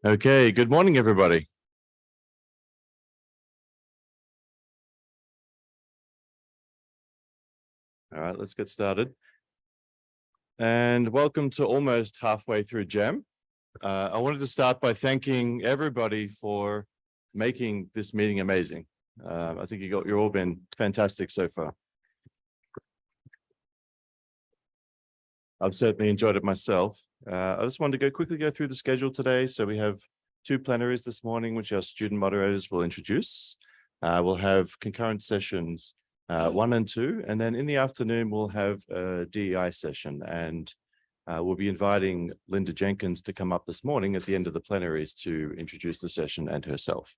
Okay, good morning, everybody. All right, let's get started. And welcome to almost halfway through Jam. I wanted to start by thanking everybody for making this meeting amazing. I think you've all been fantastic so far. I've certainly enjoyed it myself. I just wanted to quickly go through the schedule today. So we have 2 plenaries this morning, which our student moderators will introduce. We'll have concurrent sessions 1 and 2, and then in the afternoon we'll have a DEI session, and we'll be inviting Linda Jenkins to come up this morning at the end of the plenaries to introduce the session and herself.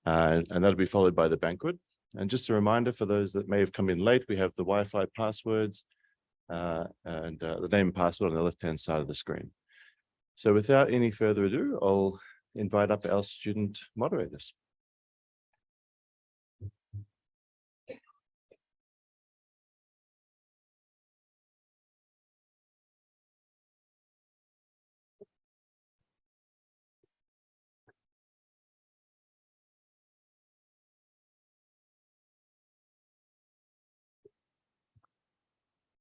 And that'll be followed by the banquet. And just a reminder for those that may have come in late, we have the Wi-Fi passwords and the name and password on the left-hand side of the screen. So without any further ado, I'll invite up our student moderators.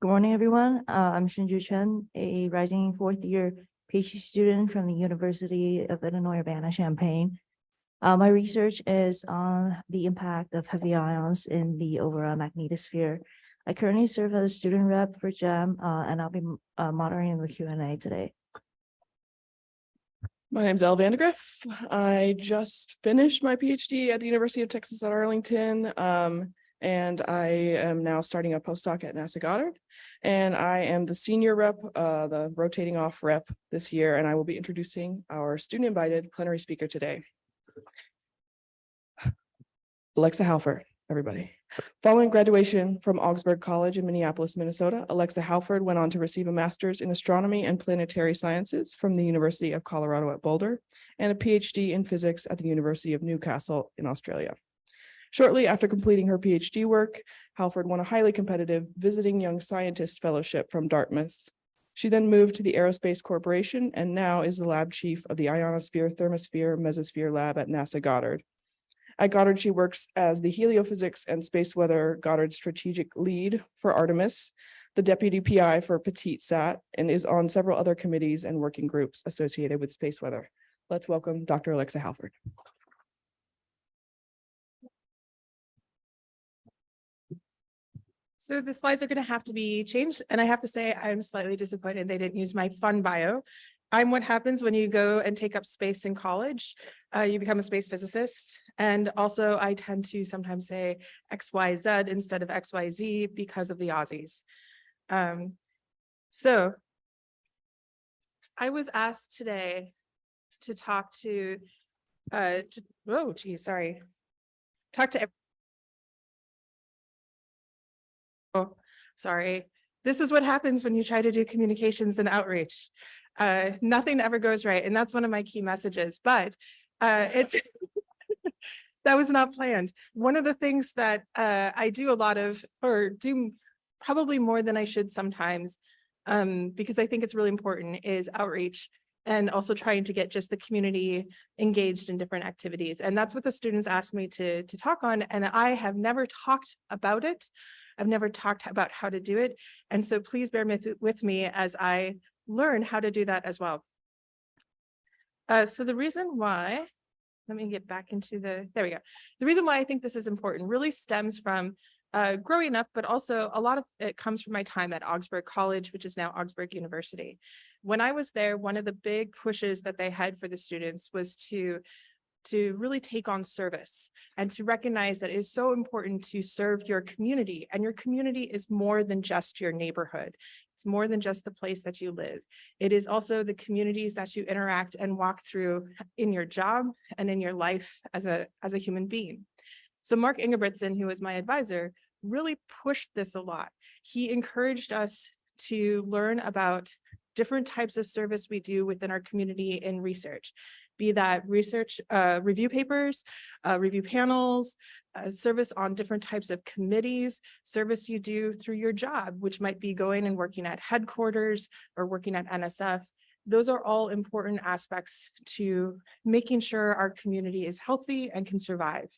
Good morning, everyone. I'm Shinju Chen, a rising 4th-year PhD student from the University of Illinois Urbana-Champaign. My research is on the impact of heavy ions in the overall magnetosphere. I currently serve as a student rep for JAM, and I'll be moderating the Q&A today. My name is Elle Vandegrift. I just finished my PhD at the University of Texas at Arlington, and I am now starting a postdoc at NASA Goddard. And I am the senior rep, the rotating off rep this year, and I will be introducing our student invited plenary speaker today. Alexa Halford, everybody. Following graduation from Augsburg College in Minneapolis, Minnesota, Alexa Halford went on to receive a master's in astronomy and planetary sciences from the University of Colorado at Boulder and a PhD in physics at the University of Newcastle in Australia. Shortly after completing her PhD work, Halford won a highly competitive Visiting Young Scientist Fellowship from Dartmouth. She then moved to the Aerospace Corporation and now is the lab chief of the Ionosphere, Thermosphere, Mesosphere Lab at NASA Goddard. At Goddard, she works as the Heliophysics and Space Weather Goddard Strategic Lead for Artemis, the Deputy PI for PetitSat, and is on several other committees and working groups associated with space weather. Let's welcome Dr. Alexa Halford. So the slides are going to have to be changed. And I have to say, I'm slightly disappointed they didn't use my fun bio. I'm what happens when you go and take up space in college. You become a space physicist. And also I tend to sometimes say XYZ instead of XYZ because of the Aussies. So I was asked today to talk to Oh, sorry. This is what happens when you try to do communications and outreach. Nothing ever goes right. And that's one of my key messages, but it's that was not planned. One of the things that I do a lot of, or do probably more than I should sometimes, because I think it's really important, is outreach and also trying to get just the community engaged in different activities. And that's what the students asked me to talk on. And I have never talked about it. I've never talked about how to do it. And so please bear with me as I learn how to do that as well. So the reason why, let me get back into there we go. The reason why I think this is important really stems from growing up, but also a lot of it comes from my time at Augsburg College, which is now Augsburg University. When I was there, one of the big pushes that they had for the students was to really take on service and to recognize that it is so important to serve your community, and your community is more than just your neighborhood. It's more than just the place that you live. It is also the communities that you interact and walk through in your job and in your life as a human being. So Mark Ingebrigtsen, who was my advisor, really pushed this a lot. He encouraged us to learn about different types of service we do within our community in research, be that research, review papers, review panels, service on different types of committees, service you do through your job, which might be going and working at headquarters or working at NSF. Those are all important aspects to making sure our community is healthy and can survive.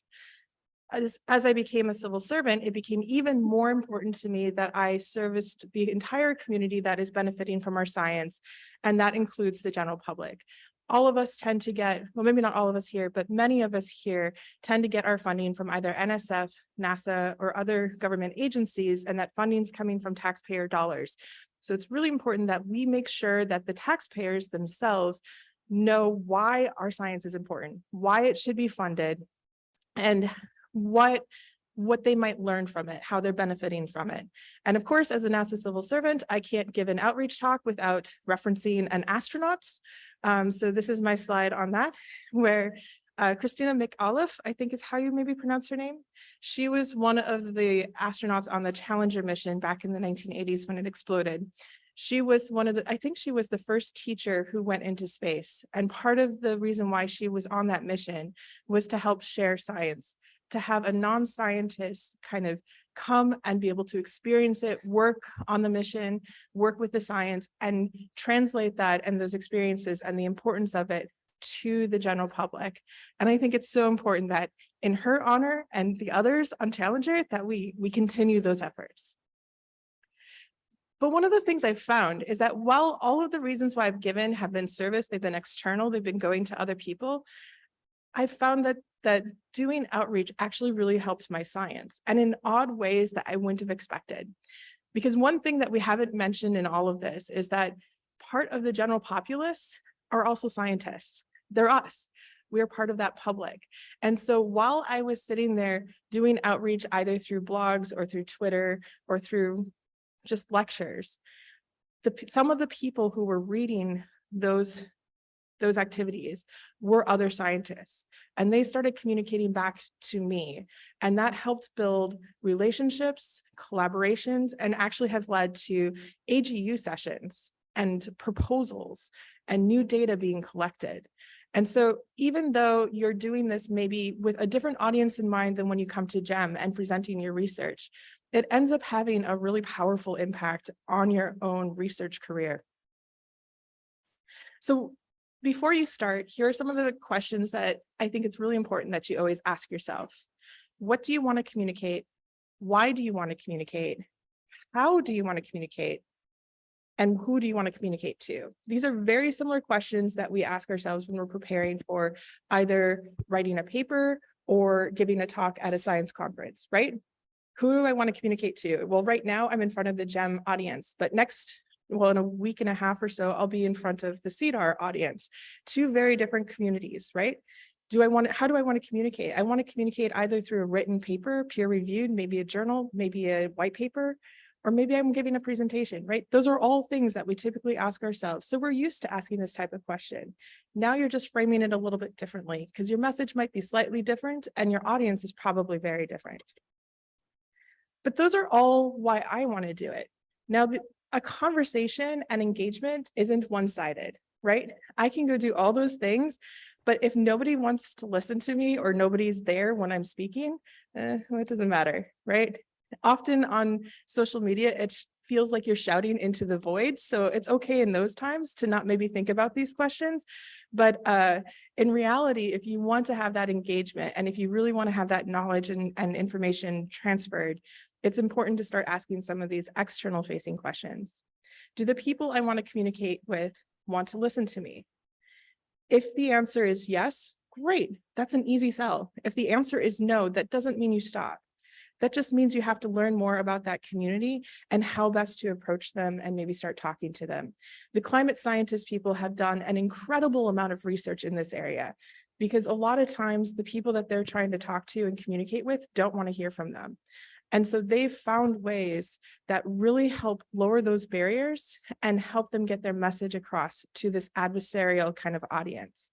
As I became a civil servant, it became even more important to me that I serviced the entire community that is benefiting from our science, and that includes the general public. All of us tend to get, well, maybe not all of us here, but many of us here tend to get our funding from either NSF, NASA, or other government agencies, and that funding is coming from taxpayer dollars. So it's really important that we make sure that the taxpayers themselves know why our science is important, why it should be funded, and what they might learn from it, how they're benefiting from it. And of course, as a NASA civil servant, I can't give an outreach talk without referencing an astronaut. So this is my slide on that, where Christina McAuliffe, I think is how you maybe pronounce her name. She was one of the astronauts on the Challenger mission back in the 1980s when it exploded. She was I think she was the first teacher who went into space. And part of the reason why she was on that mission was to help share science, to have a non-scientist kind of come and be able to experience it, work on the mission, work with the science, and translate that and those experiences and the importance of it to the general public. And I think it's so important that in her honor and the others on Challenger, that we continue those efforts. But one of the things I've found is that while all of the reasons why I've given have been service, they've been external, they've been going to other people, I've found that doing outreach actually really helped my science, and in odd ways that I wouldn't have expected. Because one thing that we haven't mentioned in all of this is that part of the general populace are also scientists. They're us. We are part of that public. And so while I was sitting there doing outreach either through blogs or through Twitter or through just lectures, some of the people who were reading those activities were other scientists, and they started communicating back to me, and that helped build relationships, collaborations, and actually have led to AGU sessions and proposals and new data being collected. And so even though you're doing this maybe with a different audience in mind than when you come to GEM and presenting your research, it ends up having a really powerful impact on your own research career. So before you start, here are some of the questions that I think it's really important that you always ask yourself. What do you want to communicate? Why do you want to communicate? How do you want to communicate? And who do you want to communicate to? These are very similar questions that we ask ourselves when we're preparing for either writing a paper or giving a talk at a science conference, right? Who do I want to communicate to? Well, right now I'm in front of the GEM audience, but in a week and a half or so, I'll be in front of the CDAR audience, two very different communities, right? How do I want to communicate? I want to communicate either through a written paper, peer-reviewed, maybe a journal, maybe a white paper, or maybe I'm giving a presentation, right? Those are all things that we typically ask ourselves. So we're used to asking this type of question. Now you're just framing it a little bit differently because your message might be slightly different and your audience is probably very different. But those are all why I want to do it. Now, a conversation and engagement isn't one-sided, right? I can go do all those things, but if nobody wants to listen to me or nobody's there when I'm speaking, it doesn't matter, right? Often on social media, it feels like you're shouting into the void. So it's okay in those times to not maybe think about these questions. But in reality, if you want to have that engagement and if you really want to have that knowledge and information transferred, it's important to start asking some of these external facing questions. Do the people I want to communicate with want to listen to me? If the answer is yes, great, that's an easy sell. If the answer is no, that doesn't mean you stop. That just means you have to learn more about that community and how best to approach them and maybe start talking to them. The climate scientist people have done an incredible amount of research in this area because a lot of times the people that they're trying to talk to and communicate with don't want to hear from them. And so they've found ways that really help lower those barriers and help them get their message across to this adversarial kind of audience.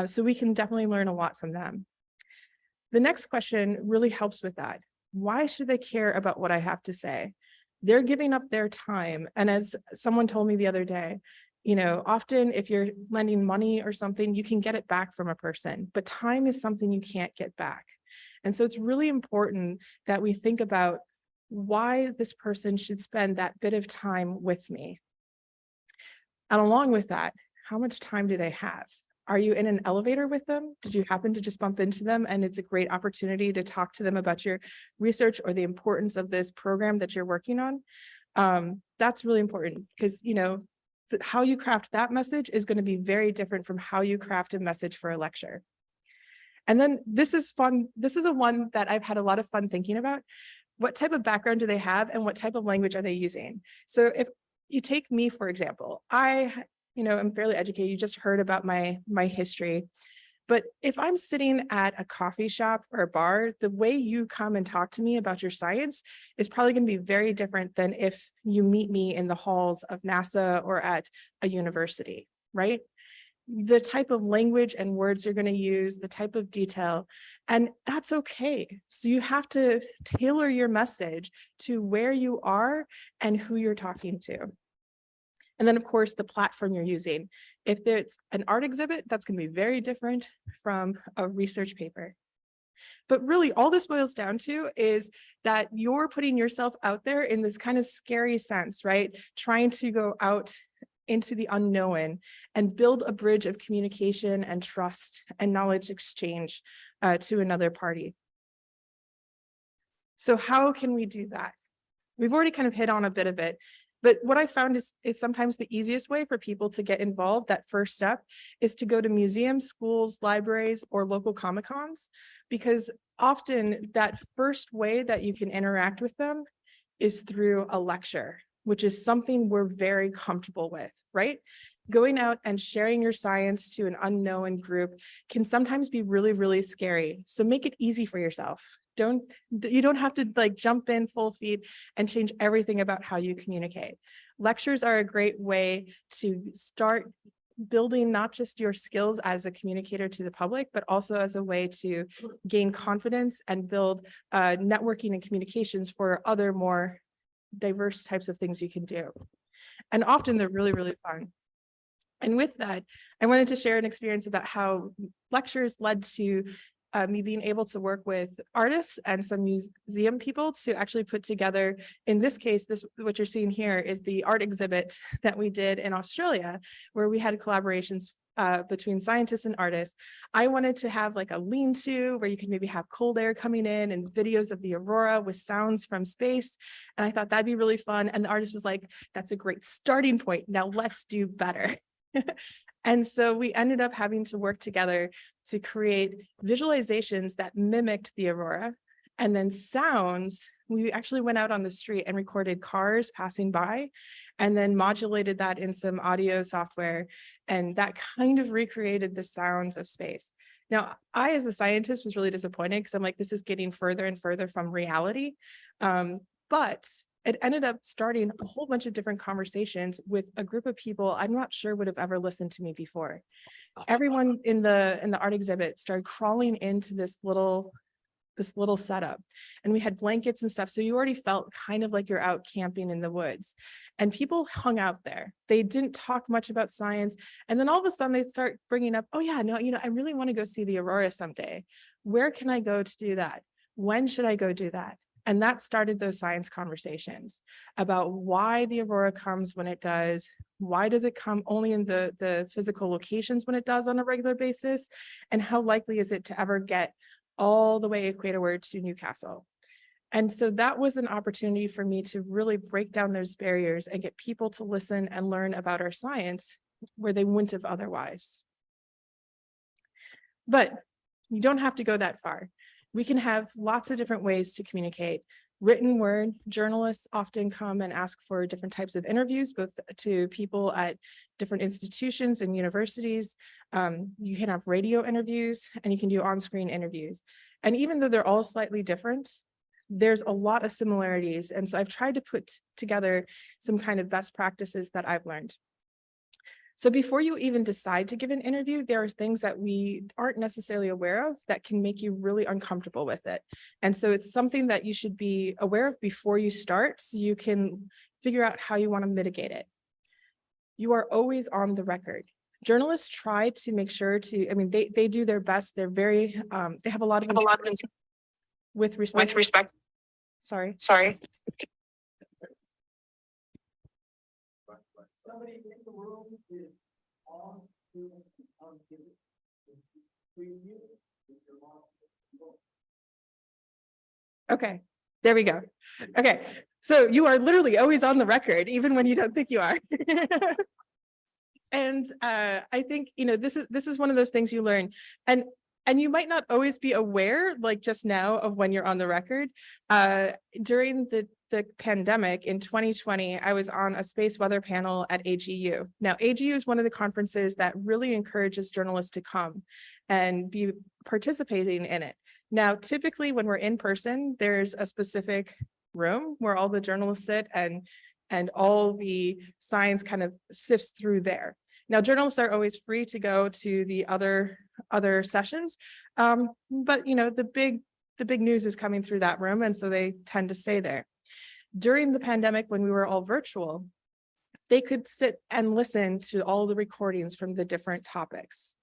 So we can definitely learn a lot from them. The next question really helps with that. Why should they care about what I have to say? They're giving up their time. And as someone told me the other day, you know, often if you're lending money or something, you can get it back from a person, but time is something you can't get back. And so it's really important that we think about why this person should spend that bit of time with me. And along with that, how much time do they have? Are you in an elevator with them? Did you happen to just bump into them and it's a great opportunity to talk to them about your research or the importance of this program that you're working on? That's really important because, you know, how you craft that message is going to be very different from how you craft a message for a lecture. And then this is fun. This is a one that I've had a lot of fun thinking about. What type of background do they have and what type of language are they using? So if you take me, for example, I'm fairly educated. You just heard about my history. But if I'm sitting at a coffee shop or a bar, the way you come and talk to me about your science is probably going to be very different than if you meet me in the halls of NASA or at a university, right? The type of language and words you're going to use, the type of detail, and that's okay. So you have to tailor your message to where you are and who you're talking to. And then, of course, the platform you're using. If it's an art exhibit, that's going to be very different from a research paper. But really, all this boils down to is that you're putting yourself out there in this kind of scary sense, right? Trying to go out into the unknown and build a bridge of communication and trust and knowledge exchange to another party. So how can we do that? We've already kind of hit on a bit of it. But what I found is sometimes the easiest way for people to get involved, that first step, is to go to museums, schools, libraries, or local Comic-Cons, because often that first way that you can interact with them is through a lecture, which is something we're very comfortable with, right? Going out and sharing your science to an unknown group can sometimes be really, really scary. So make it easy for yourself. You don't have to like jump in full feet and change everything about how you communicate. Lectures are a great way to start building not just your skills as a communicator to the public, but also as a way to gain confidence and build networking and communications for other more diverse types of things you can do. And often they're really, really fun. And with that, I wanted to share an experience about how lectures led to me being able to work with artists and some museum people to actually put together, in this case, what you're seeing here is the art exhibit that we did in Australia, where we had collaborations between scientists and artists. I wanted to have like a lean-to where you can maybe have cold air coming in and videos of the aurora with sounds from space. And I thought that'd be really fun. And the artist was like, that's a great starting point. Now let's do better. And so we ended up having to work together to create visualizations that mimicked the aurora, and then sounds. We actually went out on the street and recorded cars passing by and then modulated that in some audio software. And that kind of recreated the sounds of space. Now, I, as a scientist, was really disappointed because I'm like, this is getting further and further from reality. But it ended up starting a whole bunch of different conversations with a group of people I'm not sure would have ever listened to me before. Everyone in the art exhibit started crawling into this little setup, and we had blankets and stuff. So you already felt kind of like you're out camping in the woods, and people hung out there. They didn't talk much about science. And then all of a sudden they start bringing up, oh yeah, no, I really want to go see the aurora someday. Where can I go to do that? When should I go do that? And that started those science conversations about why the aurora comes when it does. Why does it come only in the physical locations when it does on a regular basis? And how likely is it to ever get all the way equatorward to Newcastle? And so that was an opportunity for me to really break down those barriers and get people to listen and learn about our science where they wouldn't have otherwise. But you don't have to go that far. We can have lots of different ways to communicate. Written word, journalists often come and ask for different types of interviews, both to people at different institutions and universities. You can have radio interviews and you can do on-screen interviews. And even though they're all slightly different, there's a lot of similarities. And so I've tried to put together some kind of best practices that I've learned. So before you even decide to give an interview, there are things that we aren't necessarily aware of that can make you really uncomfortable with it. And so it's something that you should be aware of before you start, so you can figure out how you want to mitigate it. You are always on the record. Journalists try to make sure to, I mean, they do their best. They're very, they have a lot of with respect. Sorry. Somebody in the room is on to preview with your mom. Okay, there we go. Okay, so you are literally always on the record, even when you don't think you are. And I think, you know, this is one of those things you learn. And you might not always be aware, like just now, of when you're on the record. During the pandemic in 2020, I was on a space weather panel at AGU. Now, AGU is one of the conferences that really encourages journalists to come and be participating in it. Now, typically when we're in person, there's a specific room where all the journalists sit and all the science kind of sifts through there. Now, journalists are always free to go to the other sessions, but you know, the big news is coming through that room, and so they tend to stay there. During the pandemic, when we were all virtual, they could sit and listen to all the recordings from the different topics.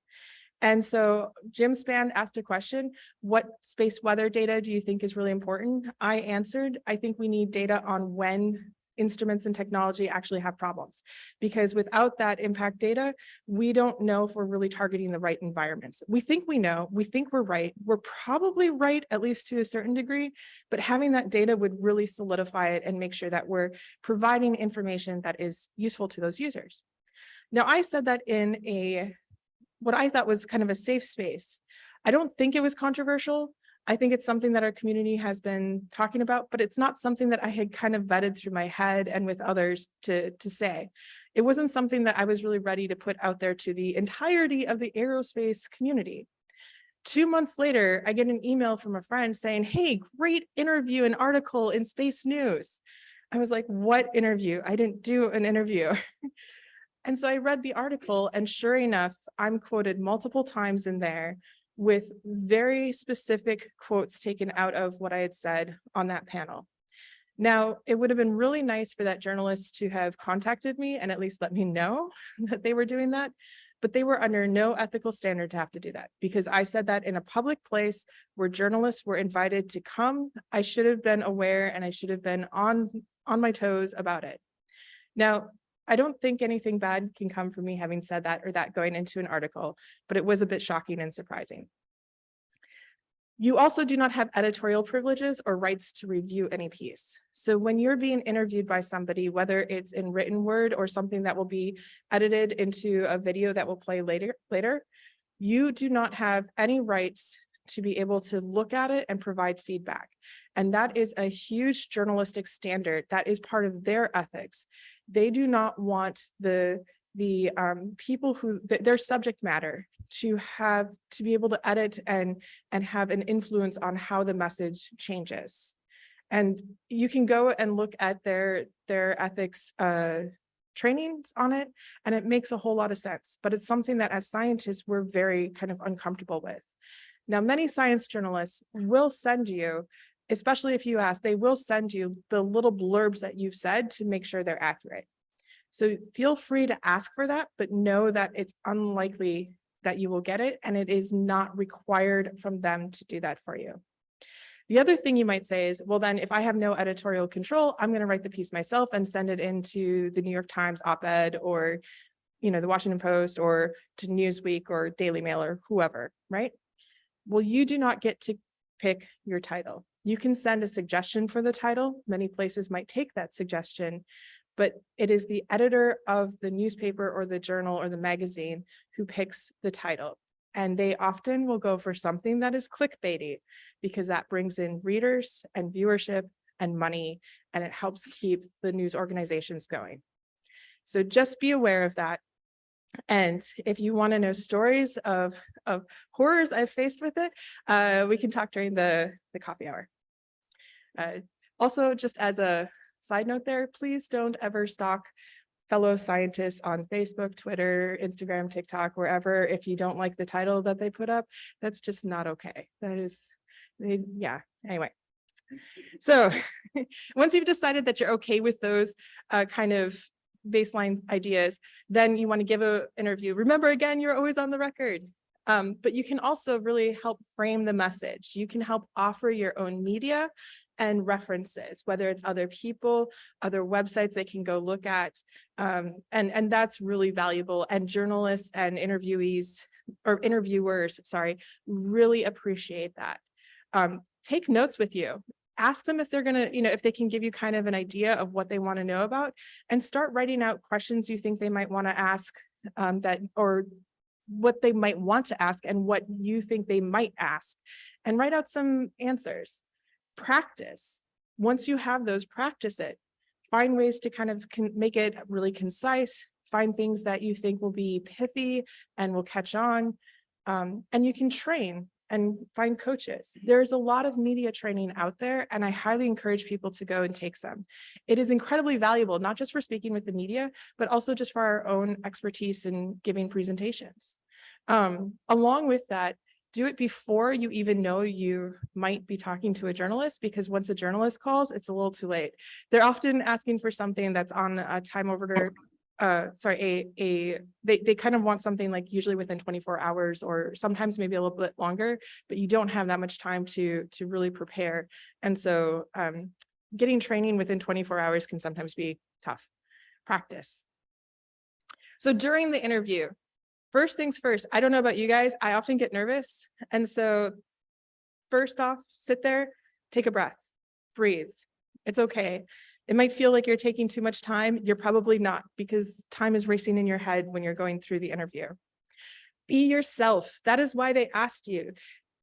And so Jim Spann asked a question, what space weather data do you think is really important? I answered, I think we need data on when instruments and technology actually have problems, because without that impact data, we don't know if we're really targeting the right environments. We think we know, we think we're right. We're probably right, at least to a certain degree, but having that data would really solidify it and make sure that we're providing information that is useful to those users. Now, I said that in what I thought was kind of a safe space. I don't think it was controversial. I think it's something that our community has been talking about, but it's not something that I had kind of vetted through my head and with others to say. It wasn't something that I was really ready to put out there to the entirety of the aerospace community. 2 months later, I get an email from a friend saying, hey, great interview and article in Space News. I was like, what interview? I didn't do an interview. And so I read the article, and sure enough, I'm quoted multiple times in there with very specific quotes taken out of what I had said on that panel. Now, it would have been really nice for that journalist to have contacted me and at least let me know that they were doing that, but they were under no ethical standard to have to do that, because I said that in a public place where journalists were invited to come. I should have been aware, and I should have been on my toes about it. Now, I don't think anything bad can come from me having said that or that going into an article, but it was a bit shocking and surprising. You also do not have editorial privileges or rights to review any piece. So when you're being interviewed by somebody, whether it's in written word or something that will be edited into a video that will play later, you do not have any rights to be able to look at it and provide feedback. And that is a huge journalistic standard. That is part of their ethics. They do not want the people who their subject matter to be able to edit and have an influence on how the message changes. And you can go and look at their ethics trainings on it, and it makes a whole lot of sense. But it's something that as scientists, we're very kind of uncomfortable with. Now, many science journalists will send you, especially if you ask, they will send you the little blurbs that you've said to make sure they're accurate. So feel free to ask for that, but know that it's unlikely that you will get it, and it is not required from them to do that for you. The other thing you might say is, well, then if I have no editorial control, I'm going to write the piece myself and send it into the New York Times op-ed, or, you know, the Washington Post, or to Newsweek or Daily Mail or whoever, right? Well, you do not get to pick your title. You can send a suggestion for the title. Many places might take that suggestion, but it is the editor of the newspaper or the journal or the magazine who picks the title. And they often will go for something that is clickbaity, because that brings in readers and viewership and money, and it helps keep the news organizations going. So just be aware of that. And if you want to know stories of horrors I've faced with it, we can talk during the coffee hour. Also, just as a side note there, please don't ever stalk fellow scientists on Facebook, Twitter, Instagram, TikTok, wherever, if you don't like the title that they put up, that's just not okay. That is, yeah, anyway. So once you've decided that you're okay with those kind of baseline ideas, then you want to give an interview. Remember, again, you're always on the record. But you can also really help frame the message. You can help offer your own media and references, whether it's other people, other websites they can go look at. And that's really valuable. And journalists and interviewers, sorry, really appreciate that. Take notes with you. Ask them if they're going to, if they can give you kind of an idea of what they want to know about, and start writing out questions you think they might want to ask, or what they might want to ask and what you think they might ask, and write out some answers. Practice. Once you have those, practice it. Find ways to kind of make it really concise. Find things that you think will be pithy and will catch on. And you can train and find coaches. There's a lot of media training out there, and I highly encourage people to go and take some. It is incredibly valuable, not just for speaking with the media, but also just for our own expertise in giving presentations. Along with that, do it before you even know you might be talking to a journalist, because once a journalist calls, it's a little too late. They're often asking for something that's on a time over, they kind of want something like usually within 24 hours or sometimes maybe a little bit longer, but you don't have that much time to really prepare. And so getting training within 24 hours can sometimes be tough. Practice. So during the interview, first things first, I don't know about you guys, I often get nervous. And so first off, sit there, take a breath, breathe. It's okay. It might feel like you're taking too much time. You're probably not, because time is racing in your head when you're going through the interview. Be yourself. That is why they asked you.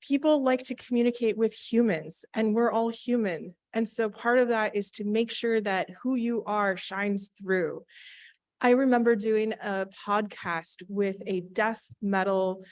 People like to communicate with humans, and we're all human. And so part of that is to make sure that who you are shines through. I remember doing a podcast with a death metal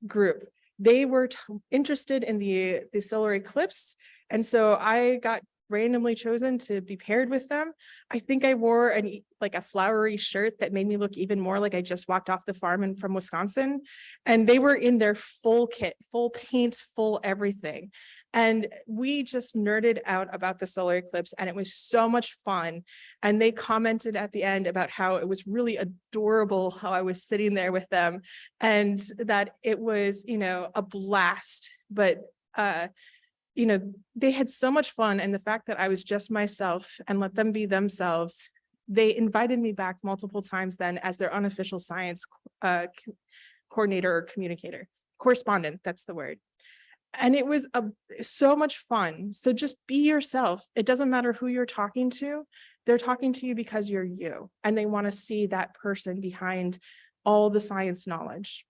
group. They were interested in the solar eclipse. And so I got randomly chosen to be paired with them. I think I wore like a flowery shirt that made me look even more like I just walked off the farm and from Wisconsin. And they were in their full kit, full paint, full everything. And we just nerded out about the solar eclipse, and it was so much fun. And they commented at the end about how it was really adorable how I was sitting there with them, and that it was, a blast. But they had so much fun, and the fact that I was just myself and let them be themselves, they invited me back multiple times then as their unofficial science coordinator or correspondent, that's the word. And it was so much fun. So just be yourself. It doesn't matter who you're talking to. They're talking to you because you're you, and they want to see that person behind all the science knowledge.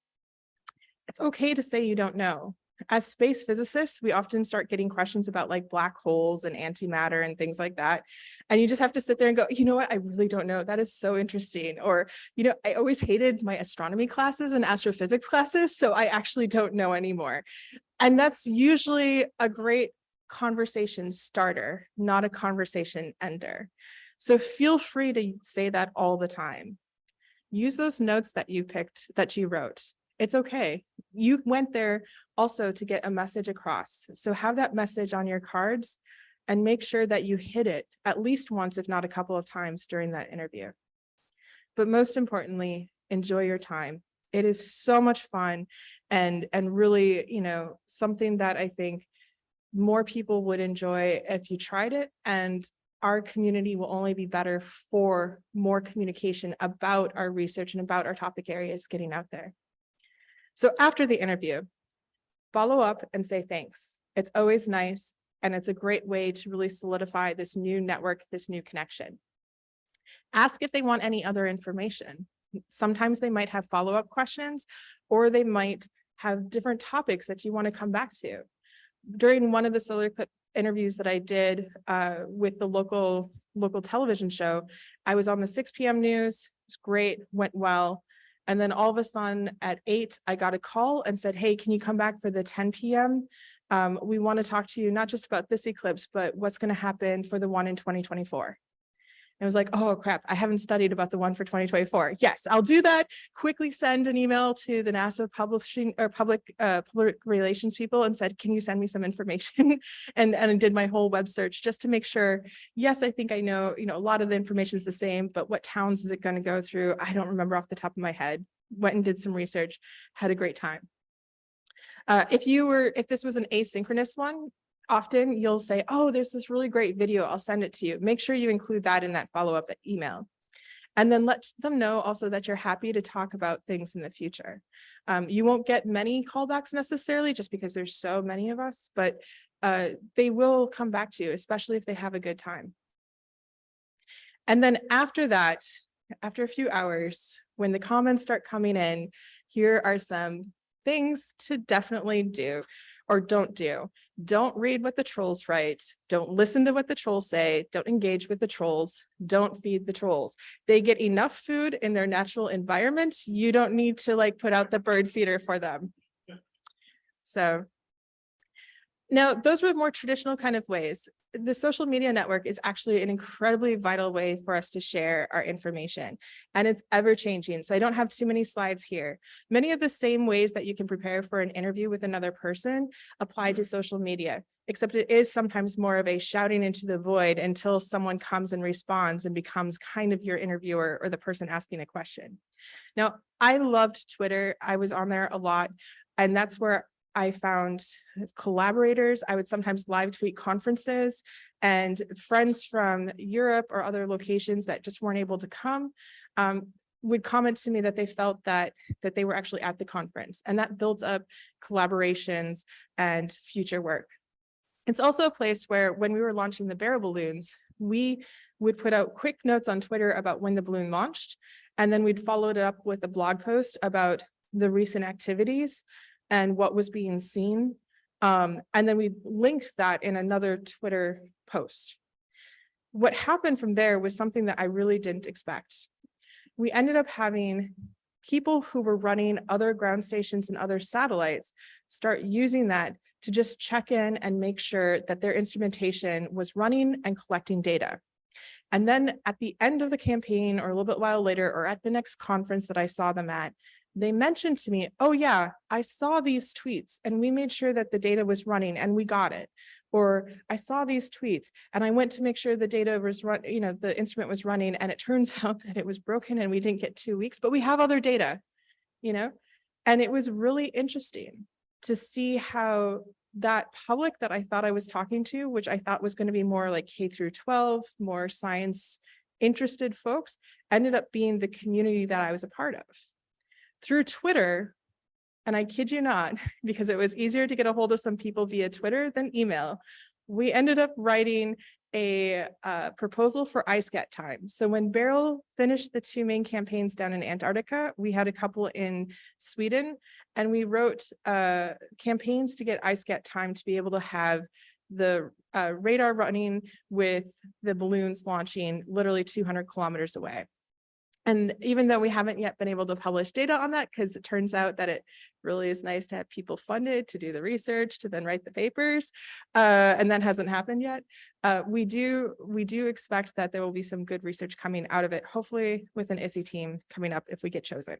It's okay to say you don't know. As space physicists, we often start getting questions about like black holes and antimatter and things like that. And you just have to sit there and go, you know what, I really don't know. That is so interesting. Or, I always hated my astronomy classes and astrophysics classes, so I actually don't know anymore. And that's usually a great conversation starter, not a conversation ender. So feel free to say that all the time. Use those notes that you picked, that you wrote. It's okay. You went there also to get a message across. So have that message on your cards and make sure that you hit it at least once, if not a couple of times during that interview. But most importantly, enjoy your time. It is so much fun and really, something that I think more people would enjoy if you tried it, and our community will only be better for more communication about our research and about our topic areas getting out there. So after the interview, follow up and say thanks. It's always nice, and it's a great way to really solidify this new network, this new connection. Ask if they want any other information. Sometimes they might have follow-up questions, or they might have different topics that you want to come back to. During one of the solar eclipse interviews that I did with the local television show, I was on the 6 p.m. news. It was great, went well. And then all of a sudden at 8, I got a call and said, hey, can you come back for the 10 p.m.? We want to talk to you not just about this eclipse, but what's going to happen for the one in 2024. It was like, oh crap, I haven't studied about the one for 2024. Yes, I'll do that. Quickly send an email to the NASA publishing or public relations people and said, can you send me some information? and did my whole web search just to make sure, yes, I think I know, a lot of the information is the same, but what towns is it going to go through? I don't remember off the top of my head. Went and did some research, had a great time. If this was an asynchronous one, often you'll say, oh, there's this really great video, I'll send it to you. Make sure you include that in that follow-up email. And then let them know also that you're happy to talk about things in the future. You won't get many callbacks necessarily just because there's so many of us, but they will come back to you, especially if they have a good time. And then after that, after a few hours, when the comments start coming in, here are some things to definitely do or don't do. Don't read what the trolls write. Don't listen to what the trolls say. Don't engage with the trolls. Don't feed the trolls. They get enough food in their natural environment. You don't need to put out the bird feeder for them. So now those were more traditional kind of ways. The social media network is actually an incredibly vital way for us to share our information, and it's ever changing. So I don't have too many slides here. Many of the same ways that you can prepare for an interview with another person apply to social media, except it is sometimes more of a shouting into the void until someone comes and responds and becomes kind of your interviewer or the person asking a question. Now, I loved Twitter. I was on there a lot, and that's where I found collaborators. I would sometimes live tweet conferences, and friends from Europe or other locations that just weren't able to come would comment to me that they felt that they were actually at the conference, and that built up collaborations and future work. It's also a place where when we were launching the barrel balloons, we would put out quick notes on Twitter about when the balloon launched, and then we'd follow it up with a blog post about the recent activities and what was being seen. And then we linked that in another Twitter post. What happened from there was something that I really didn't expect. We ended up having people who were running other ground stations and other satellites start using that to just check in and make sure that their instrumentation was running and collecting data. And then at the end of the campaign, or a little bit while later, or at the next conference that I saw them at, they mentioned to me, oh yeah, I saw these tweets and we made sure that the data was running and we got it. Or I saw these tweets and I went to make sure the data was the instrument was running, and it turns out that it was broken and we didn't get 2 weeks, but we have other data, And it was really interesting to see how that public that I thought I was talking to, which I thought was going to be more like K through 12, more science interested folks, ended up being the community that I was a part of. Through Twitter, and I kid you not, because it was easier to get a hold of some people via Twitter than email, we ended up writing a proposal for ISCAT time. So when Beryl finished the 2 main campaigns down in Antarctica, we had a couple in Sweden, and we wrote campaigns to get ISCAT time to be able to have the radar running with the balloons launching literally 200 kilometers away. And even though we haven't yet been able to publish data on that, because it turns out that it really is nice to have people funded to do the research, to then write the papers, and that hasn't happened yet. We do expect that there will be some good research coming out of it, hopefully with an ISI team coming up if we get chosen.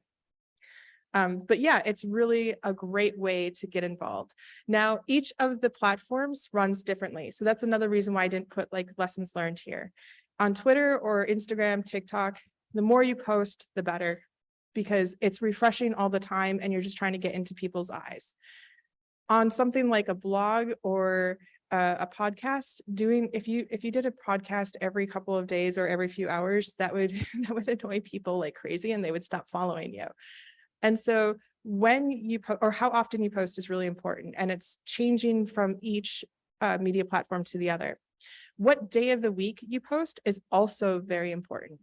But yeah, it's really a great way to get involved. Now, each of the platforms runs differently. So that's another reason why I didn't put lessons learned here. On Twitter or Instagram, TikTok, the more you post, the better, because it's refreshing all the time and you're just trying to get into people's eyes. On something like a blog or a podcast, if you did a podcast every couple of days or every few hours, that would annoy people like crazy and they would stop following you. And so when you or how often you post is really important, and it's changing from each media platform to the other. What day of the week you post is also very important.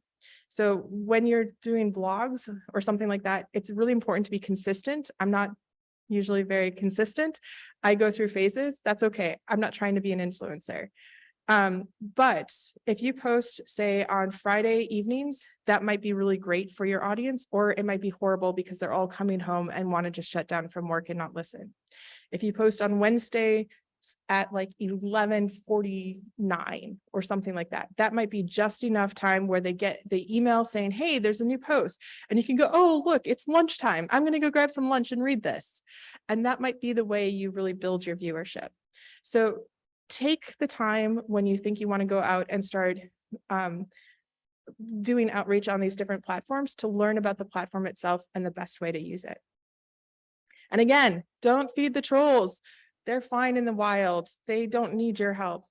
So when you're doing blogs or something like that, it's really important to be consistent. I'm not usually very consistent. I go through phases. That's okay. I'm not trying to be an influencer. But if you post, say, on Friday evenings, that might be really great for your audience, or it might be horrible because they're all coming home and want to just shut down from work and not listen. If you post on Wednesday at like 11:49 or something like that. That might be just enough time where they get the email saying, hey, there's a new post. And you can go, oh, look, it's lunchtime. I'm going to go grab some lunch and read this. And that might be the way you really build your viewership. So take the time when you think you want to go out and start doing outreach on these different platforms to learn about the platform itself and the best way to use it. And again, don't feed the trolls. They're fine in the wild. They don't need your help.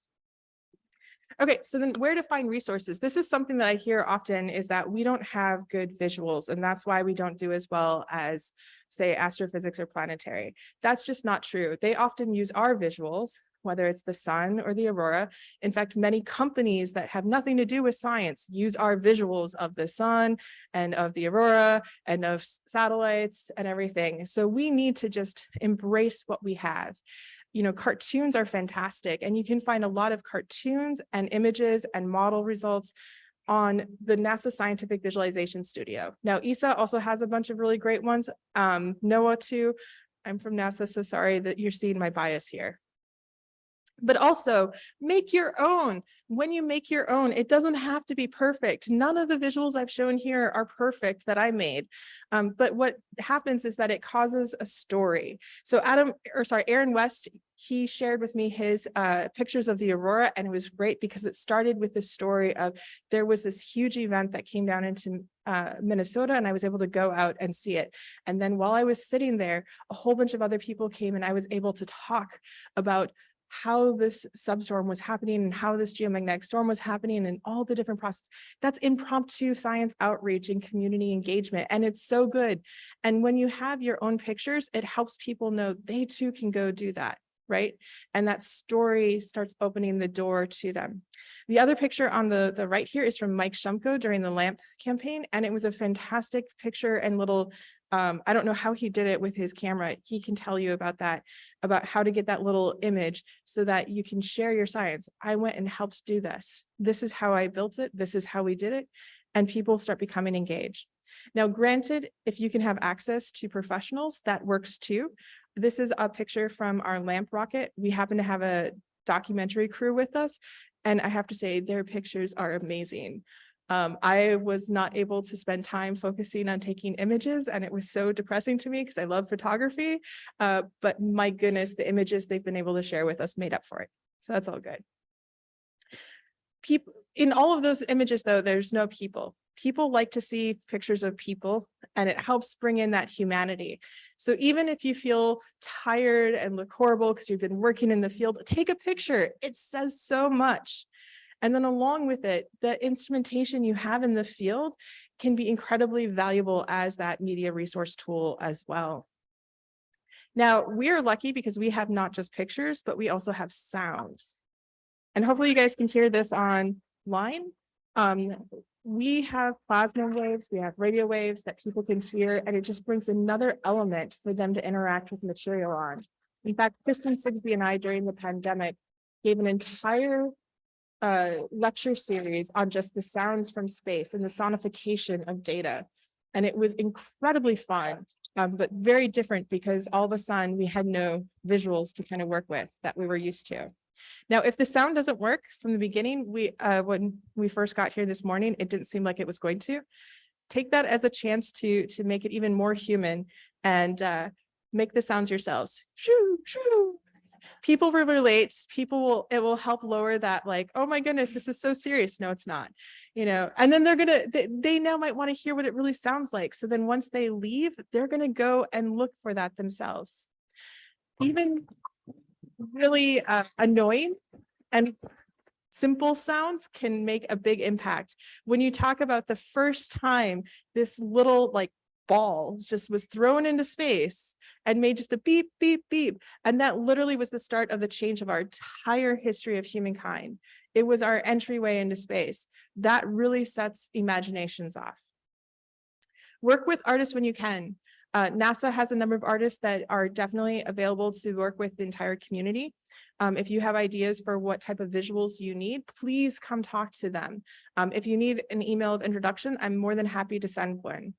Okay, so then where to find resources? This is something that I hear often, is that we don't have good visuals, and that's why we don't do as well as, say, astrophysics or planetary. That's just not true. They often use our visuals, whether it's the sun or the aurora. In fact, many companies that have nothing to do with science use our visuals of the sun and of the aurora and of satellites and everything. So we need to just embrace what we have. You know, cartoons are fantastic, and you can find a lot of cartoons and images and model results on the NASA Scientific Visualization Studio. Now, ESA also has a bunch of really great ones. NOAA too. I'm from NASA, so sorry that you're seeing my bias here. But also make your own. When you make your own, it doesn't have to be perfect. None of the visuals I've shown here are perfect that I made. But what happens is that it causes a story. So Aaron West, he shared with me his pictures of the aurora, and it was great because it started with the story of there was this huge event that came down into Minnesota, and I was able to go out and see it. And then while I was sitting there, a whole bunch of other people came, and I was able to talk about how this substorm was happening and how this geomagnetic storm was happening and all the different processes. That's impromptu science outreach and community engagement, and it's so good. And when you have your own pictures, it helps people know they too can go do that, right? And that story starts opening the door to them. The other picture on the right here is from Mike Shumko during the LAMP campaign, and it was a fantastic picture and little, I don't know how he did it with his camera. He can tell you about that, about how to get that little image so that you can share your science. I went and helped do this. This is how I built it. This is how we did it. And people start becoming engaged. Now, granted, if you can have access to professionals, that works too. This is a picture from our LAMP rocket. We happen to have a documentary crew with us, and I have to say their pictures are amazing. I was not able to spend time focusing on taking images, and it was so depressing to me because I love photography, but my goodness, the images they've been able to share with us made up for it. So that's all good. People in all of those images, though, there's no people. People like to see pictures of people, and it helps bring in that humanity. So even if you feel tired and look horrible because you've been working in the field, take a picture. It says so much. And then along with it, the instrumentation you have in the field can be incredibly valuable as that media resource tool as well. Now, we are lucky because we have not just pictures, but we also have sounds. And hopefully you guys can hear this online. We have plasma waves, we have radio waves that people can hear, and it just brings another element for them to interact with material on. In fact, Kristen Sigsby and I, during the pandemic, gave an entire lecture series on just the sounds from space and the sonification of data. And it was incredibly fun, but very different because all of a sudden we had no visuals to kind of work with that we were used to. Now, if the sound doesn't work from the beginning, when we first got here this morning, it didn't seem like it was going to. Take that as a chance to make it even more human and make the sounds yourselves. Shoo, shoo. People will relate. It will help lower that, like, oh my goodness, this is so serious. No, it's not, you know. And then they now might want to hear what it really sounds like. So then once they leave, they're gonna go and look for that themselves. Even really annoying and simple sounds can make a big impact. When you talk about the first time this little like ball just was thrown into space and made just a beep, beep, beep. And that literally was the start of the change of our entire history of humankind. It was our entryway into space. That really sets imaginations off. Work with artists when you can. NASA has a number of artists that are definitely available to work with the entire community. If you have ideas for what type of visuals you need, please come talk to them. If you need an email of introduction, I'm more than happy to send one.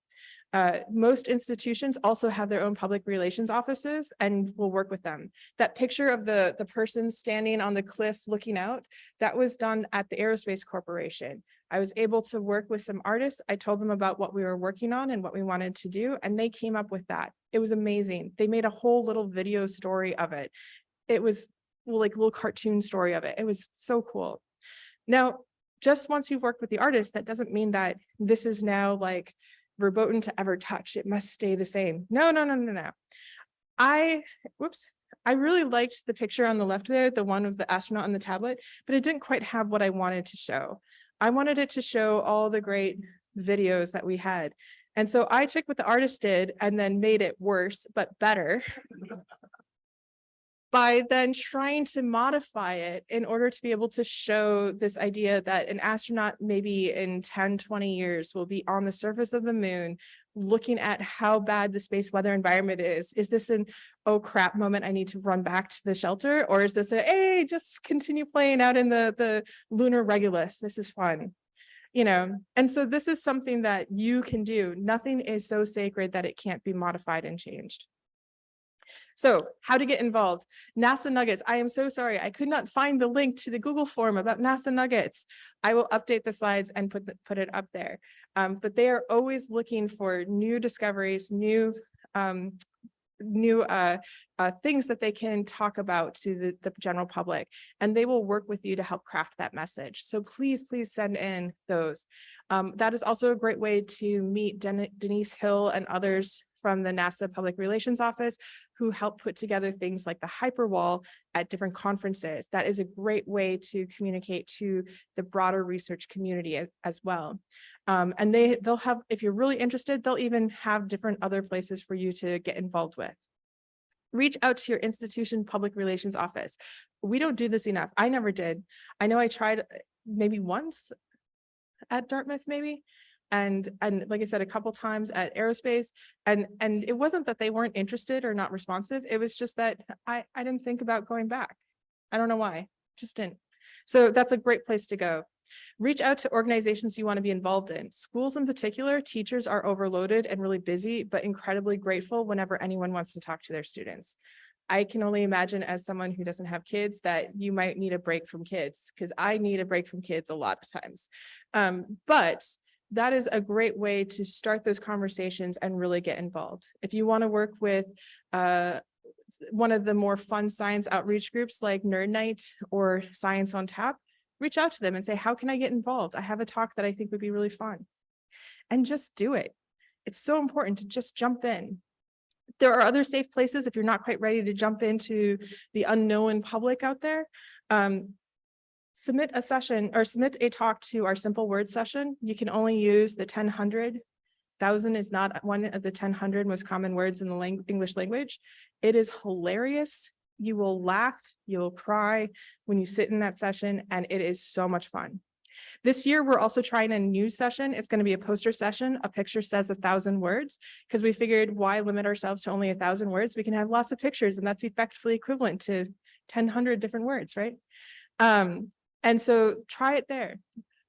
Most institutions also have their own public relations offices and will work with them. That picture of the person standing on the cliff looking out, that was done at the Aerospace Corporation. I was able to work with some artists. I told them about what we were working on and what we wanted to do, and they came up with that. It was amazing. They made a whole little video story of it. It was like a little cartoon story of it. It was so cool. Now, just once you've worked with the artist, that doesn't mean that this is now like verboten to ever touch. It must stay the same. No. I really liked the picture on the left there, the one of the astronaut on the tablet, but it didn't quite have what I wanted to show. I wanted it to show all the great videos that we had. And so I took what the artist did and then made it worse, but better. By then trying to modify it in order to be able to show this idea that an astronaut maybe in 10, 20 years will be on the surface of the moon, looking at how bad the space weather environment is. Is this an, oh crap moment, I need to run back to the shelter? Or is this a, hey, just continue playing out in the lunar regolith, this is fun. You know, and so this is something that you can do. Nothing is so sacred that it can't be modified and changed. So how to get involved? NASA Nuggets. I am so sorry. I could not find the link to the Google form about NASA Nuggets. I will update the slides and put it up there. But they are always looking for new discoveries, new things that they can talk about to the general public, and they will work with you to help craft that message. So please send in those. That is also a great way to meet Denise Hill and others from the NASA Public Relations Office who help put together things like the Hyperwall at different conferences. That is a great way to communicate to the broader research community as well. And they'll have, if you're really interested, they'll even have different other places for you to get involved with. Reach out to your institution public relations office. We don't do this enough. I never did. I know I tried maybe once at Dartmouth, maybe. And like I said, a couple times at Aerospace, and it wasn't that they weren't interested or not responsive. It was just that I didn't think about going back. I don't know why, just didn't. So that's a great place to go. Reach out to organizations you want to be involved in. Schools in particular, teachers are overloaded and really busy, but incredibly grateful whenever anyone wants to talk to their students. I can only imagine, as someone who doesn't have kids, that you might need a break from kids, because I need a break from kids a lot of times. But that is a great way to start those conversations and really get involved. If you want to work with one of the more fun science outreach groups like Nerd Night or Science on Tap, reach out to them and say, how can I get involved? I have a talk that I think would be really fun. And just do it. It's so important to just jump in. There are other safe places if you're not quite ready to jump into the unknown public out there. Submit a session or submit a talk to our simple word session. You can only use the 1000. 1000 is not one of the 1000 most common words in the English language. It is hilarious. You will laugh, you'll cry when you sit in that session, and it is so much fun. This year, we're also trying a new session. It's going to be a poster session. A picture says 1,000 words, because we figured, why limit ourselves to only 1,000 words? We can have lots of pictures, and that's effectively equivalent to 1,000 different words, right? And so try it there.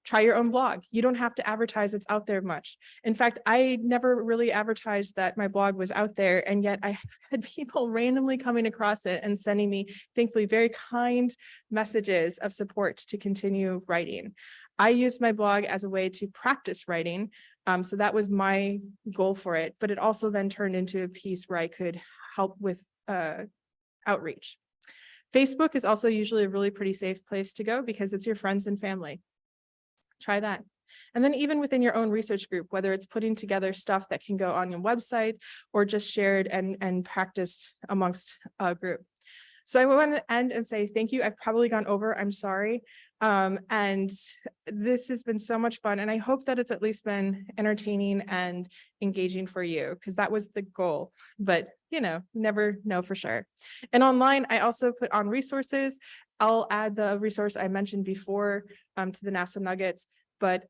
Try your own blog. You don't have to advertise it's out there much. In fact, I never really advertised that my blog was out there, and yet I had people randomly coming across it and sending me, thankfully, very kind messages of support to continue writing. I used my blog as a way to practice writing, so that was my goal for it, but it also then turned into a piece where I could help with outreach. Facebook is also usually a really pretty safe place to go because it's your friends and family. Try that. And then even within your own research group, whether it's putting together stuff that can go on your website or just shared and practiced amongst a group. So I want to end and say thank you. I've probably gone over, I'm sorry. And this has been so much fun. And I hope that it's at least been entertaining and engaging for you, because that was the goal. But, you know, never know for sure. And online, I also put on resources. I'll add the resource I mentioned before to the NASA Nuggets. But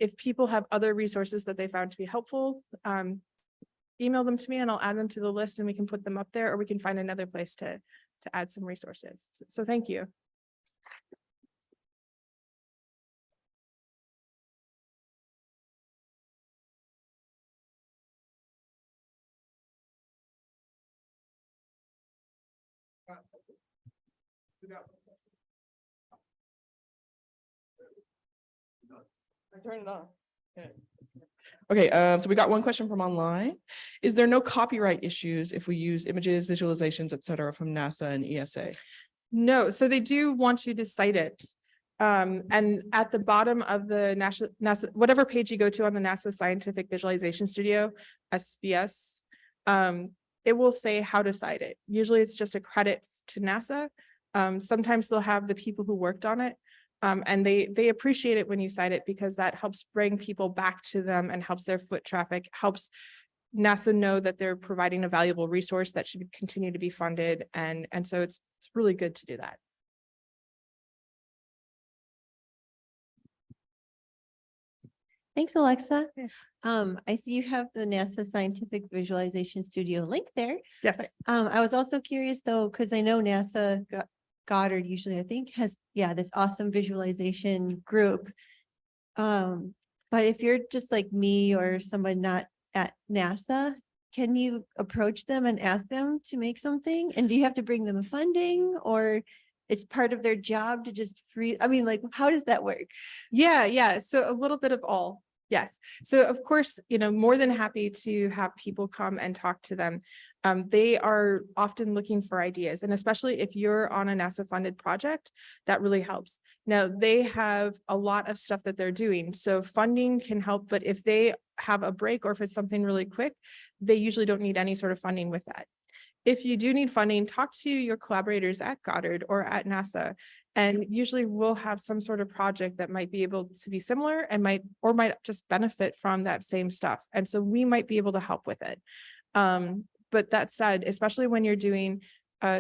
if people have other resources that they found to be helpful, email them to me and I'll add them to the list, and we can put them up there, or we can find another place to add some resources. So thank you. Turn it on. Okay, so we got one question from online. Is there no copyright issues if we use images, visualizations, et cetera, from NASA and ESA? No, so they do want you to cite it. And at the bottom of the NASA, whatever page you go to on the NASA Scientific Visualization Studio, SVS, it will say how to cite it. Usually it's just a credit to NASA. Sometimes they'll have the people who worked on it. And they appreciate it when you cite it because that helps bring people back to them and helps their foot traffic, helps NASA know that they're providing a valuable resource that should continue to be funded. And so it's really good to do that. Thanks, Alexa. Yeah. I see you have the NASA Scientific Visualization Studio link there. Yes. I was also curious though, because I know NASA Goddard usually, I think, has, this awesome visualization group. But if you're just like me or someone not at NASA, can you approach them and ask them to make something? And do you have to bring them funding, or it's part of their job to just like, how does that work? Yeah. So a little bit of all. Yes. So of course, more than happy to have people come and talk to them. They are often looking for ideas, and especially if you're on a NASA funded project, that really helps. Now they have a lot of stuff that they're doing, so funding can help, but if they have a break or if it's something really quick, they usually don't need any sort of funding with that. If you do need funding, talk to your collaborators at Goddard or at NASA, and usually we'll have some sort of project that might be able to be similar and might just benefit from that same stuff. And so we might be able to help with it. But that said, especially when you're doing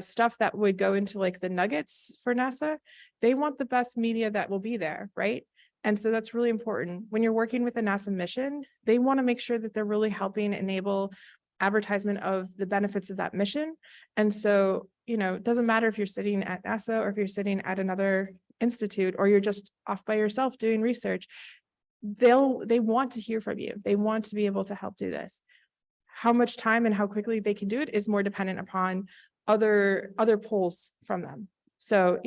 stuff that would go into like the nuggets for NASA, they want the best media that will be there, right? And so that's really important. When you're working with a NASA mission, they want to make sure that they're really helping enable advertisement of the benefits of that mission. And so, it doesn't matter if you're sitting at NASA or if you're sitting at another institute or you're just off by yourself doing research, they want to hear from you. They want to be able to help do this. How much time and how quickly they can do it is more dependent upon other polls from them. So,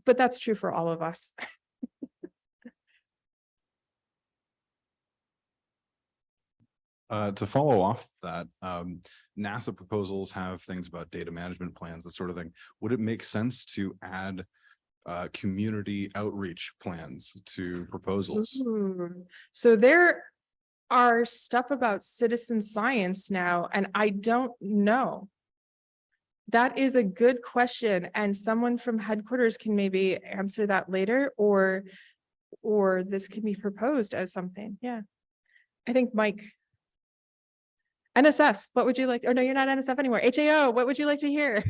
but that's true for all of us. To follow off that, NASA proposals have things about data management plans, that sort of thing. Would it make sense to add community outreach plans to proposals? Ooh. So there are stuff about citizen science now, and I don't know. That is a good question, and someone from headquarters can maybe answer that later, or this could be proposed as something. Yeah, I think Mike. NSF, what would you like? Or no, you're not NSF anymore. HAO, what would you like to hear?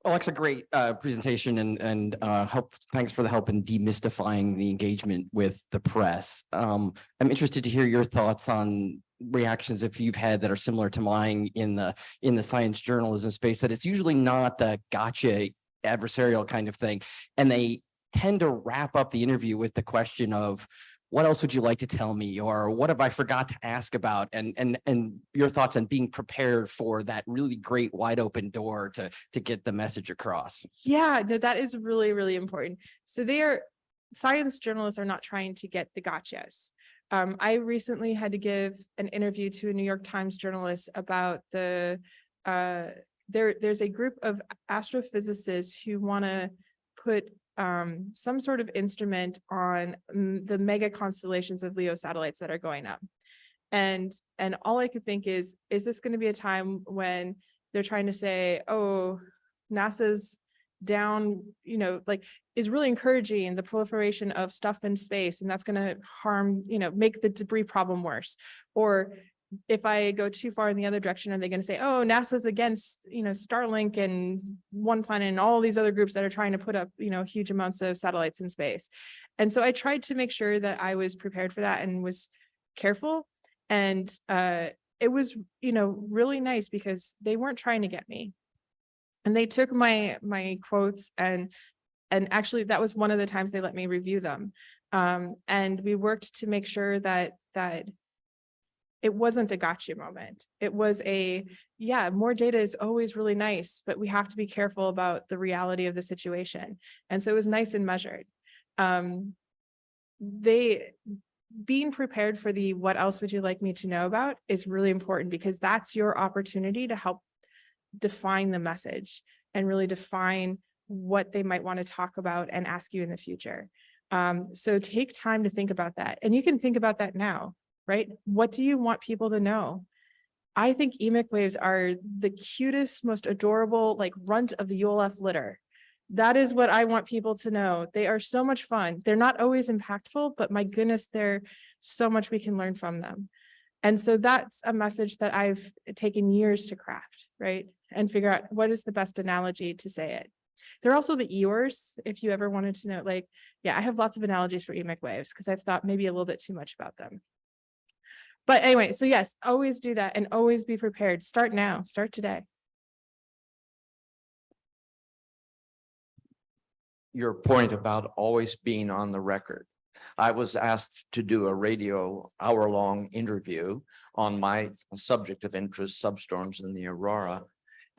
Alexa, great presentation and help. Thanks for the help in demystifying the engagement with the press. I'm interested to hear your thoughts on reactions if you've had that are similar to mine in the science journalism space, that it's usually not the gotcha adversarial kind of thing. And they tend to wrap up the interview with the question of, what else would you like to tell me? Or what have I forgot to ask about? And your thoughts on being prepared for that really great wide open door to get the message across. Yeah, no, that is really, really important. So science journalists are not trying to get the gotchas. I recently had to give an interview to a New York Times journalist about there's a group of astrophysicists who want to put some sort of instrument on the mega constellations of LEO satellites that are going up. And all I could think is this going to be a time when they're trying to say, oh, NASA's down, is really encouraging the proliferation of stuff in space, and that's going to harm, make the debris problem worse? Or if I go too far in the other direction, are they going to say, oh, NASA's against, Starlink and One Planet and all these other groups that are trying to put up, huge amounts of satellites in space? And so I tried to make sure that I was prepared for that and was careful. And it was, really nice because they weren't trying to get me. And they took my quotes and actually that was one of the times they let me review them. And we worked to make sure that It wasn't a gotcha moment. It was yeah, more data is always really nice, but we have to be careful about the reality of the situation. And so it was nice and measured. Being prepared for the what else would you like me to know about is really important, because that's your opportunity to help define the message and really define what they might want to talk about and ask you in the future. So take time to think about that. And you can think about that now, right? What do you want people to know? I think emic waves are the cutest, most adorable, like runt of the ULF litter. That is what I want people to know. They are so much fun. They're not always impactful, but my goodness, there's so much we can learn from them. And so that's a message that I've taken years to craft, right? And figure out what is the best analogy to say it. They're also the Eeyores, if you ever wanted to know, like, yeah, I have lots of analogies for emic waves because I've thought maybe a little bit too much about them. But anyway, so yes, always do that and always be prepared. Start now, start today. Your point about always being on the record. I was asked to do a radio hour-long interview on my subject of interest, substorms in the Aurora.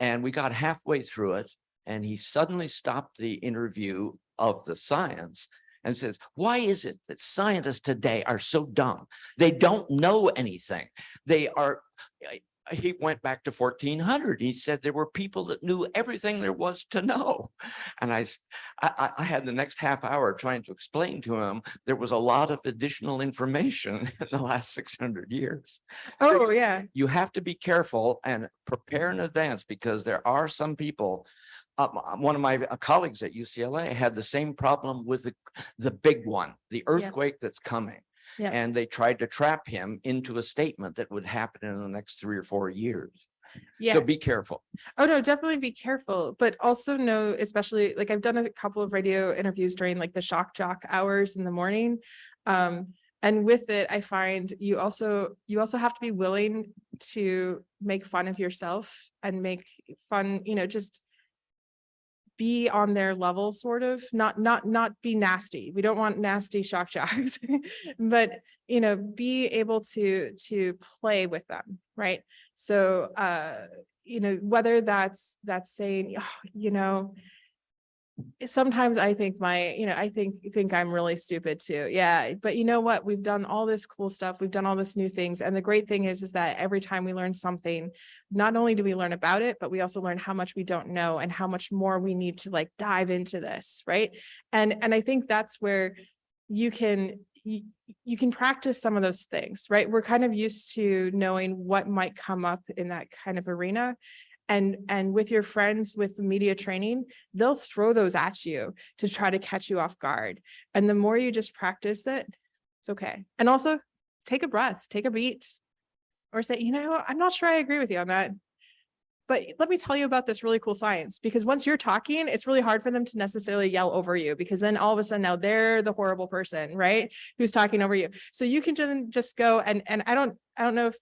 And we got halfway through it, and he suddenly stopped the interview of the science and says, why is it that scientists today are so dumb? They don't know anything. They are, he went back to 1400. He said there were people that knew everything there was to know. And I had the next half hour trying to explain to him there was a lot of additional information in the last 600 years. Oh, yeah. You have to be careful and prepare in advance, because there are some people. One of my colleagues at UCLA had the same problem with the big one, the earthquake that's coming. Yeah. And they tried to trap him into a statement that would happen in the next 3 or 4 years. Yeah. So be careful. Oh, no, definitely be careful, but also know, especially like I've done a couple of radio interviews during like the shock jock hours in the morning. And with it, I find you also have to be willing to make fun of yourself and make fun, just be on their level, sort of, not be nasty. We don't want nasty shock jocks, but be able to play with them, right? So whether that's saying, sometimes I think I think I'm really stupid too. Yeah. But you know what? We've done all this cool stuff. We've done all this new things. And the great thing is that every time we learn something, not only do we learn about it, but we also learn how much we don't know and how much more we need to like dive into this. Right. And I think that's where you can practice some of those things, right? We're kind of used to knowing what might come up in that kind of arena. And with your friends with media training, they'll throw those at you to try to catch you off guard. And the more you just practice it, it's okay. And also take a breath, take a beat, or say, I'm not sure I agree with you on that. But let me tell you about this really cool science, because once you're talking, it's really hard for them to necessarily yell over you, because then all of a sudden now they're the horrible person, right? Who's talking over you. So you can just go and I don't know if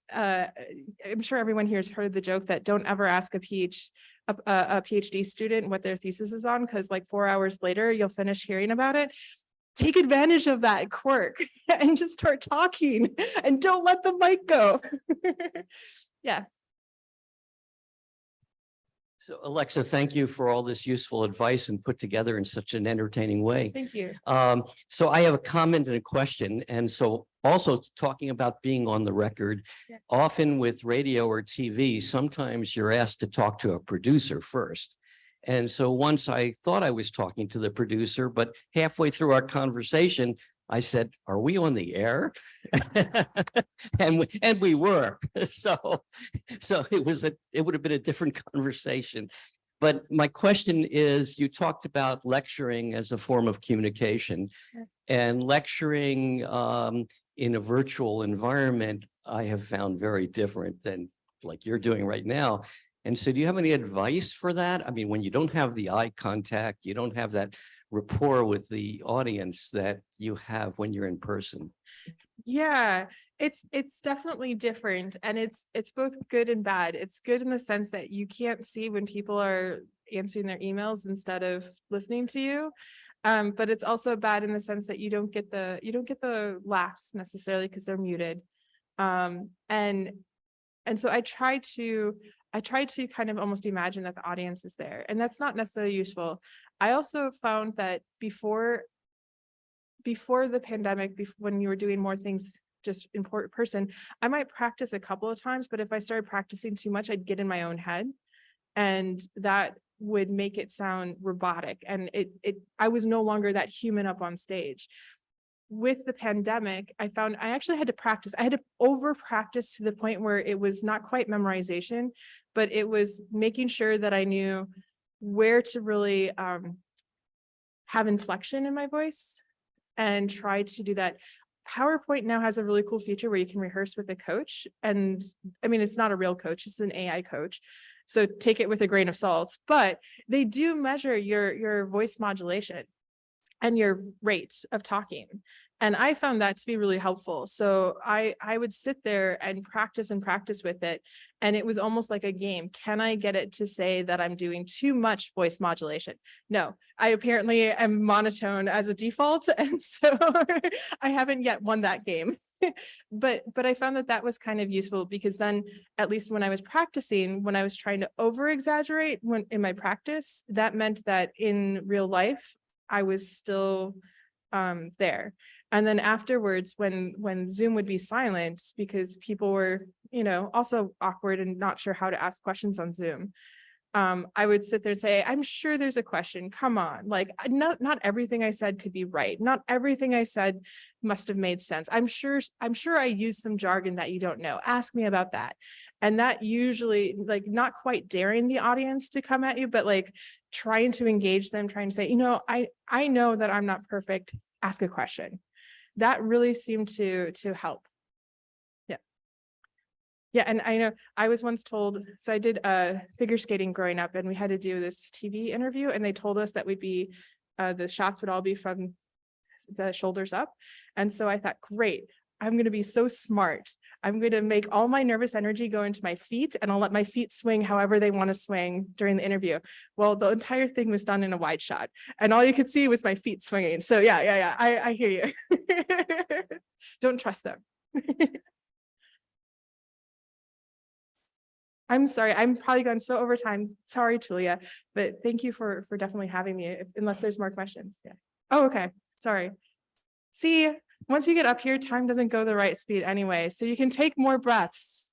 I'm sure everyone here has heard the joke that don't ever ask a PhD student what their thesis is on, because like 4 hours later, you'll finish hearing about it. Take advantage of that quirk and just start talking and don't let the mic go. Yeah. So Alexa, thank you for all this useful advice and put together in such an entertaining way. Thank you. So I have a comment and a question. And so also talking about being on the record, often with radio or TV, sometimes you're asked to talk to a producer first. And so once I thought I was talking to the producer, but halfway through our conversation, I said, are we on the air? and we were. So it would have been a different conversation. But my question is, you talked about lecturing as a form of communication, and lecturing in a virtual environment, I have found very different than like you're doing right now. And so do you have any advice for that? I mean, when you don't have the eye contact, you don't have that rapport with the audience that you have when you're in person. Yeah, it's definitely different, and it's both good and bad. It's good in the sense that you can't see when people are answering their emails instead of listening to you, but it's also bad in the sense that you don't get the laughs necessarily because they're muted. And so I try to kind of almost imagine that the audience is there, and that's not necessarily useful. I also found that before the pandemic, when you were doing more things just in person, I might practice a couple of times, but if I started practicing too much, I'd get in my own head, and that would make it sound robotic, and I was no longer that human up on stage. With the pandemic, I found I actually had to practice. I had to over practice to the point where it was not quite memorization, but it was making sure that I knew where to really have inflection in my voice and try to do that. PowerPoint now has a really cool feature where you can rehearse with a coach. And I mean, it's not a real coach, it's an AI coach. So take it with a grain of salt, but they do measure your voice modulation and your rate of talking. And I found that to be really helpful. So I would sit there and practice with it. And it was almost like a game. Can I get it to say that I'm doing too much voice modulation? No, I apparently am monotone as a default. And so I haven't yet won that game. But I found that was kind of useful, because then at least when I was practicing, when I was trying to over exaggerate in my practice, that meant that in real life, I was still there. And then afterwards, when Zoom would be silent because people were, also awkward and not sure how to ask questions on Zoom, I would sit there and say, I'm sure there's a question. Come on. Like, not everything I said could be right. Not everything I said must have made sense. I'm sure I used some jargon that you don't know. Ask me about that. And that usually, like, not quite daring the audience to come at you, but like trying to engage them, trying to say, I know that I'm not perfect. Ask a question. That really seemed to help. Yeah, and I know I was once told, so I did figure skating growing up, and we had to do this TV interview, and they told us that the shots would all be from the shoulders up. And so I thought, great, I'm going to be so smart. I'm going to make all my nervous energy go into my feet, and I'll let my feet swing however they want to swing during the interview. Well, the entire thing was done in a wide shot, and all you could see was my feet swinging. So yeah, I hear you. Don't trust them. I'm sorry, I'm probably gone so over time. Sorry, Tuija, but thank you for definitely having me, unless there's more questions. Yeah. Oh, okay. Sorry. See, once you get up here, time doesn't go the right speed anyway, so you can take more breaths.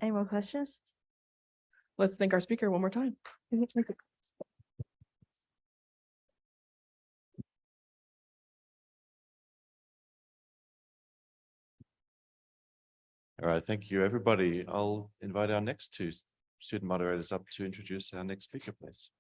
Any more questions? Let's thank our speaker one more time. All right, thank you, everybody. I'll invite our next two student moderators up to introduce our next speaker, please.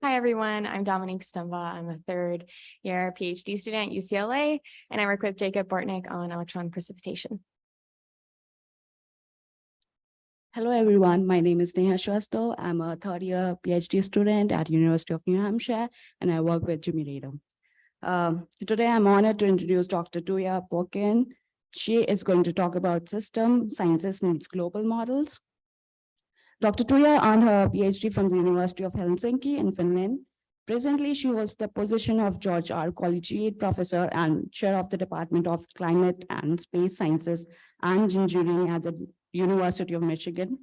Hi, everyone. I'm Dominique Stumba. I'm a third year PhD student at UCLA, and I work with Jacob Bartnick on electron precipitation. Hello, everyone. My name is Neha Shwasto. I'm a third year PhD student at University of New Hampshire, and I work with Jimmy Rado. Today, I'm honored to introduce Dr. Tuija Pulkkinen. She is going to talk about system sciences needs global models. Dr. Tuija earned her PhD from the University of Helsinki in Finland. Presently, she holds the position of George R. Collegiate Professor and Chair of the Department of Climate and Space Sciences and Engineering at the University of Michigan.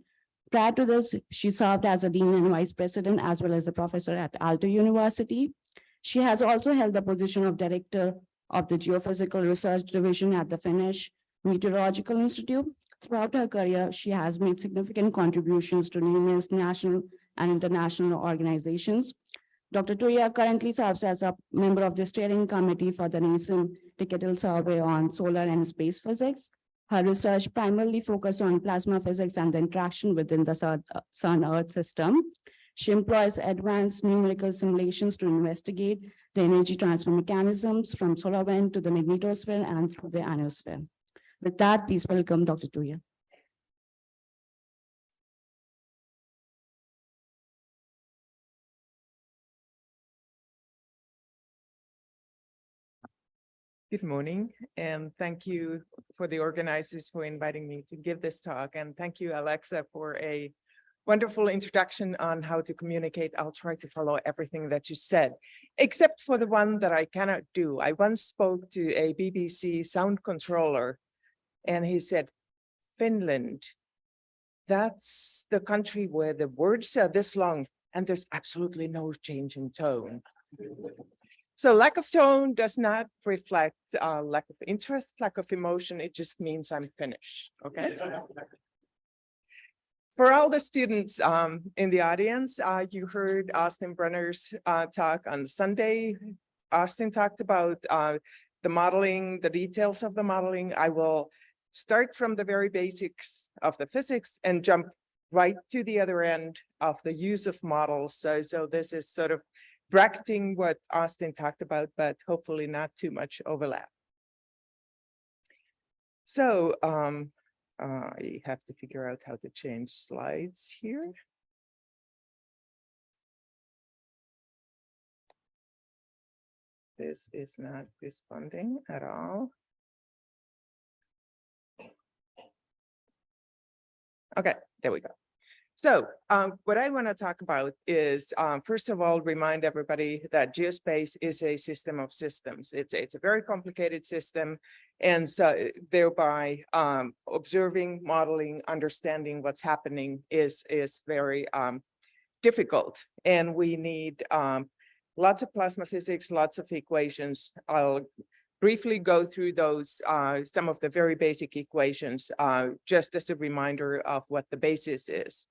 Prior to this, she served as a Dean and Vice President, as well as a professor at Aalto University. She has also held the position of Director of the Geophysical Research Division at the Finnish Meteorological Institute. Throughout her career, she has made significant contributions to numerous national and international organizations. Dr. Tuija currently serves as a member of the steering committee for the NASEM Decadal Survey on Solar and Space Physics. Her research primarily focused on plasma physics and the interaction within the Sun-Earth system. She employs advanced numerical simulations to investigate the energy transfer mechanisms from solar wind to the magnetosphere and through the ionosphere. With that, please welcome Dr. Tuija. Good morning, and thank you for the organizers for inviting me to give this talk. And thank you, Alexa, for a wonderful introduction on how to communicate. I'll try to follow everything that you said, except for the one that I cannot do. I once spoke to a BBC sound controller, and he said, Finland, that's the country where the words are this long and there's absolutely no change in tone. So lack of tone does not reflect lack of interest, lack of emotion. It just means I'm finished, okay? For all the students in the audience, you heard Austin Brenner's talk on Sunday. Austin talked about the modeling, the details of the modeling. I will start from the very basics of the physics and jump right to the other end of the use of models. So this is sort of bracketing what Austin talked about, but hopefully not too much overlap. So I have to figure out how to change slides here. This is not responding at all. Okay, there we go. So what I want to talk about is, first of all, remind everybody that geospace is a system of systems. It's a very complicated system. And so thereby observing, modeling, understanding what's happening is very difficult. And we need lots of plasma physics, lots of equations. I'll briefly go through those, some of the very basic equations, just as a reminder of what the basis is.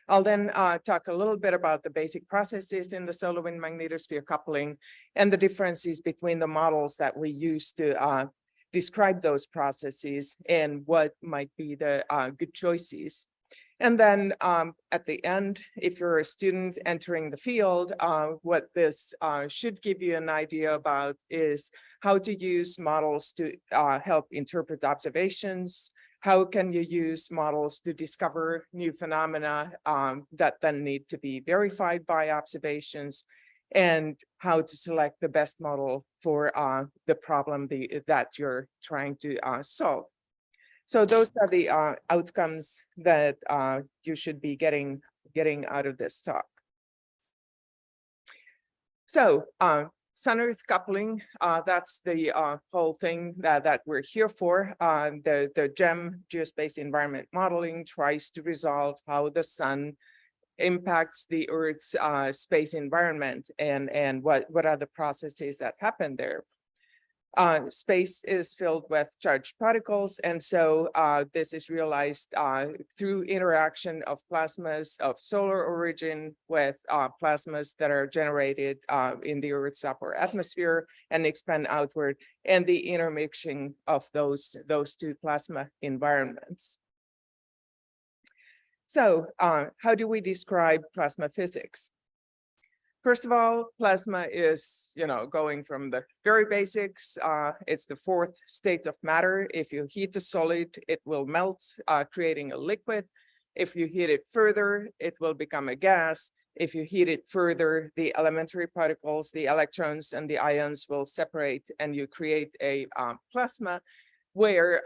I'll then talk a little bit about the basic processes in the solar wind magnetosphere coupling and the differences between the models that we use to describe those processes and what might be the good choices. And then at the end, if you're a student entering the field, what this should give you an idea about is how to use models to help interpret observations. How can you use models to discover new phenomena that then need to be verified by observations, and how to select the best model for the problem that you're trying to solve. So those are the outcomes that you should be getting out of this talk. So Sun-Earth coupling, that's the whole thing that we're here for. The GEM, Geospace Environment Modeling, tries to resolve how the sun impacts the Earth's space environment and what are the processes that happen there. Space is filled with charged particles, and so this is realized through interaction of plasmas of solar origin with plasmas that are generated in the Earth's upper atmosphere and expand outward, and the intermixing of those two plasma environments. So how do we describe plasma physics? First of all, plasma is, going from the very basics. It's the fourth state of matter. If you heat a solid, it will melt, creating a liquid. If you heat it further, it will become a gas. If you heat it further, the elementary particles, the electrons and the ions will separate, and you create a plasma where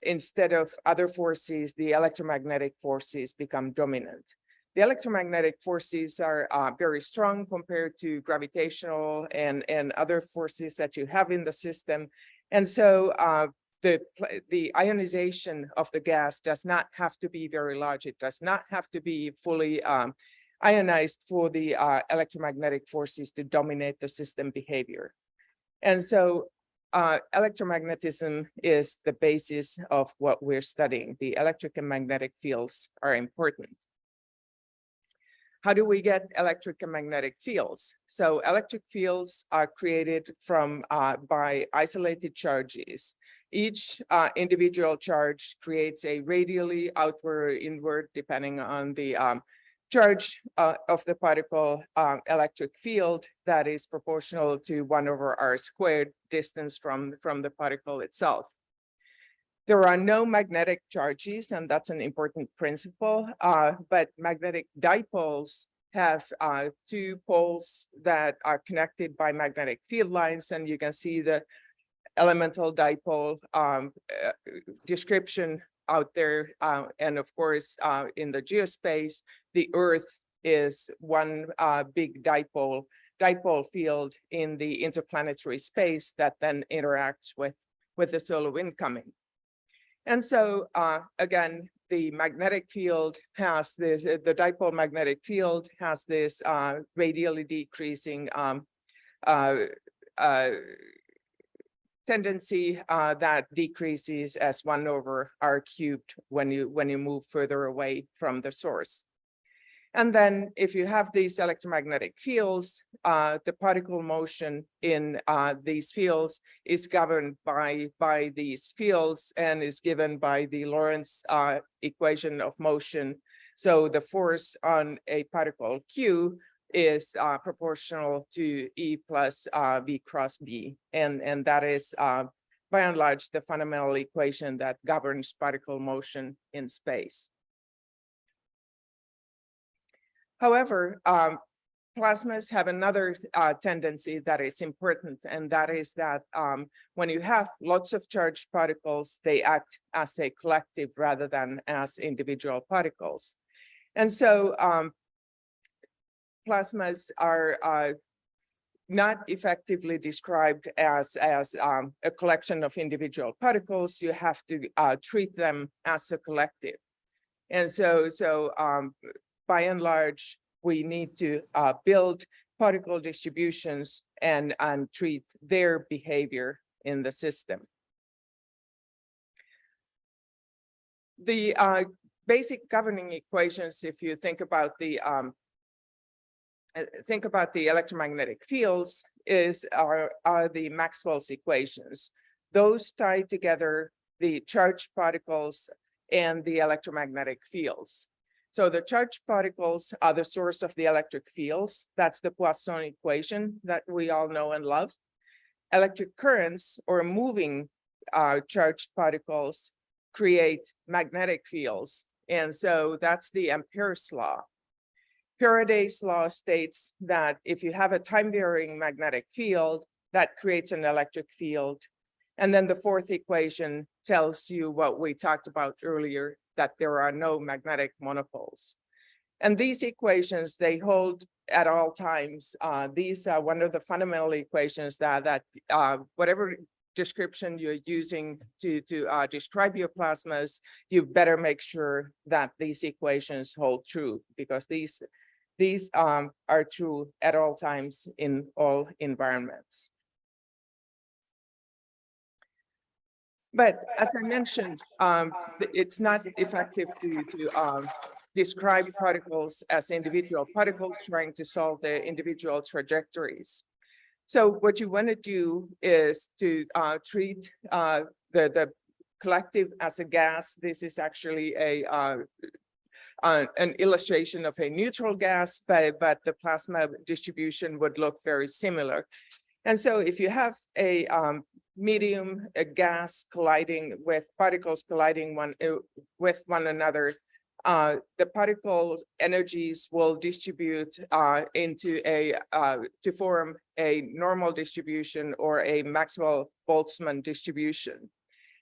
instead of other forces, the electromagnetic forces become dominant. The electromagnetic forces are very strong compared to gravitational and other forces that you have in the system. And so the ionization of the gas does not have to be very large. It does not have to be fully ionized for the electromagnetic forces to dominate the system behavior. And so electromagnetism is the basis of what we're studying. The electric and magnetic fields are important. How do we get electric and magnetic fields? So electric fields are created by isolated charges. Each individual charge creates a radially outward, inward, depending on the charge of the particle electric field that is proportional to 1/r² distance from the particle itself. There are no magnetic charges, and that's an important principle, but magnetic dipoles have two poles that are connected by magnetic field lines, and you can see the elemental dipole description out there. And of course, in the geospace, the Earth is one big dipole field in the interplanetary space that then interacts with the solar wind coming. And so again, the magnetic field has this, the dipole magnetic field has this radially decreasing tendency that decreases as 1/r³ when you move further away from the source. And then if you have these electromagnetic fields, the particle motion in these fields is governed by these fields and is given by the Lorentz equation of motion. So the force on a particle Q is proportional to E plus V cross B. And that is by and large the fundamental equation that governs particle motion in space. However, plasmas have another tendency that is important, and that is that when you have lots of charged particles, they act as a collective rather than as individual particles. And so plasmas are not effectively described as a collection of individual particles. You have to treat them as a collective. And so by and large, we need to build particle distributions and treat their behavior in the system. The basic governing equations, if you think about the electromagnetic fields, are the Maxwell's equations. Those tie together the charged particles and the electromagnetic fields. So the charged particles are the source of the electric fields. That's the Poisson equation that we all know and love. Electric currents or moving charged particles create magnetic fields. And so that's the Ampere's law. Faraday's law states that if you have a time-varying magnetic field, that creates an electric field. And then the fourth equation tells you what we talked about earlier, that there are no magnetic monopoles. And these equations, they hold at all times. These are one of the fundamental equations that whatever description you're using to describe your plasmas, you better make sure that these equations hold true, because these are true at all times in all environments. But as I mentioned, it's not effective to describe particles as individual particles trying to solve their individual trajectories. So what you want to do is to treat the collective as a gas. This is actually an illustration of a neutral gas, but the plasma distribution would look very similar. And so if you have a gas colliding with particles colliding with one another, the particle energies will distribute to form a normal distribution or a Maxwell-Boltzmann distribution.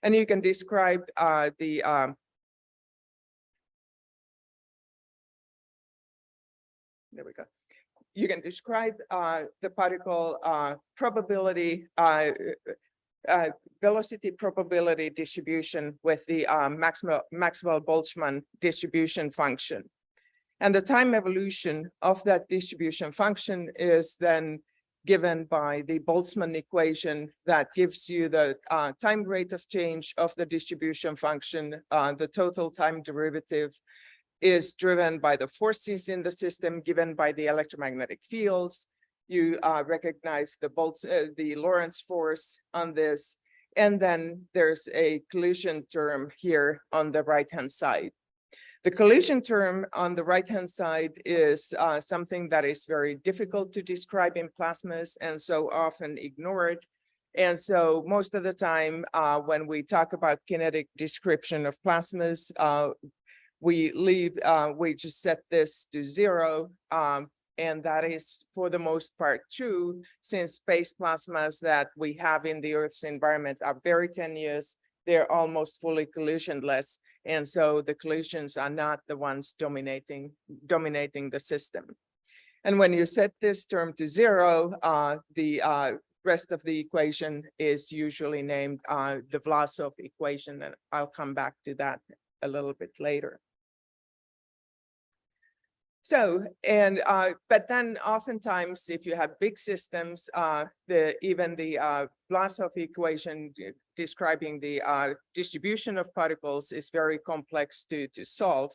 And you can describe there we go. You can describe the particle probability, velocity probability distribution with the Maxwell-Boltzmann distribution function. And the time evolution of that distribution function is then given by the Boltzmann equation that gives you the time rate of change of the distribution function. The total time derivative is driven by the forces in the system given by the electromagnetic fields. You recognize the Lorentz force on this, and then there's a collision term here on the right-hand side. The collision term on the right-hand side is something that is very difficult to describe in plasmas and so often ignored. And so most of the time, when we talk about kinetic description of plasmas, we just set this to 0. And that is for the most part true, since space plasmas that we have in the Earth's environment are very tenuous. They're almost fully collisionless. And so the collisions are not the ones dominating the system. And when you set this term to 0, the rest of the equation is usually named the Vlasov equation, and I'll come back to that a little bit later. So, but then oftentimes, if you have big systems, even the Vlasov equation describing the distribution of particles is very complex to solve.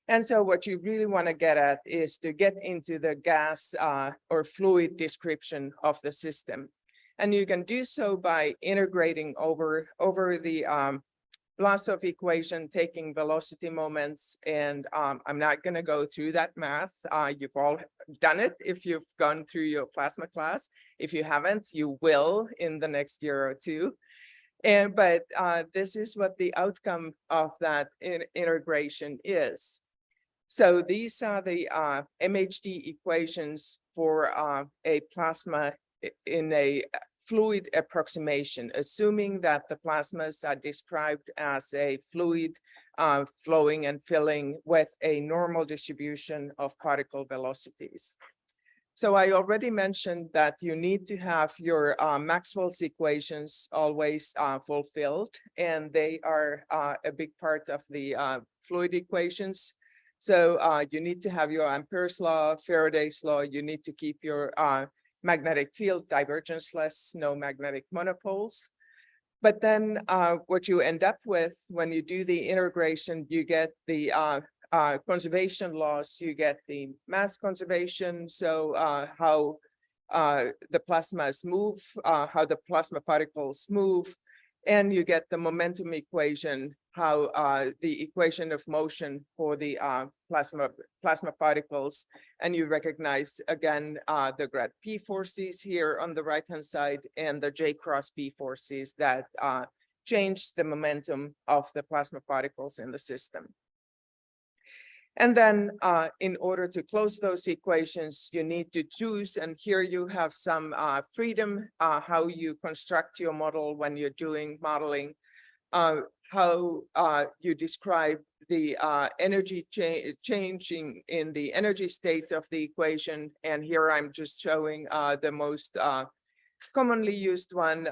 And so what you really want to get at is to get into the gas or fluid description of the system. And you can do so by integrating over the Vlasov equation, taking velocity moments. And I'm not going to go through that math. You've all done it if you've gone through your plasma class. If you haven't, you will in the next year or two. But this is what the outcome of that integration is. So these are the MHD equations for a plasma in a fluid approximation, assuming that the plasmas are described as a fluid flowing and filling with a normal distribution of particle velocities. So I already mentioned that you need to have your Maxwell's equations always fulfilled, and they are a big part of the fluid equations. So you need to have your Ampere's law, Faraday's law. You need to keep your magnetic field divergence-less, no magnetic monopoles. But then what you end up with when you do the integration, you get the conservation laws, you get the mass conservation. So how the plasmas move, how the plasma particles move, and you get the momentum equation, how the equation of motion for the plasma particles, and you recognize again the grad P forces here on the right-hand side and the J cross P forces that change the momentum of the plasma particles in the system. And then in order to close those equations, you need to choose, and here you have some freedom, how you construct your model when you're doing modeling, how you describe the energy changing in the energy state of the equation. And here I'm just showing the most commonly used one,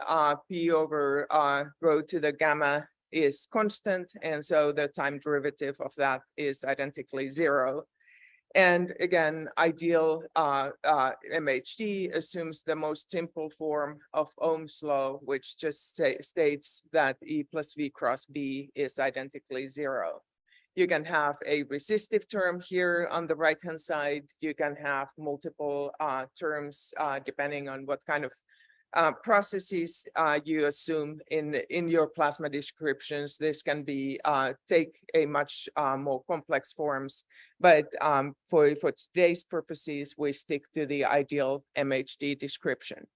P over rho to the gamma is constant, and so the time derivative of that is identically 0. And again, ideal MHD assumes the most simple form of Ohm's law, which just states that E plus V cross B is identically 0. You can have a resistive term here on the right-hand side. You can have multiple terms depending on what kind of processes you assume in your plasma descriptions. This can be take a much more complex forms, but for today's purposes, we stick to the ideal MHD description.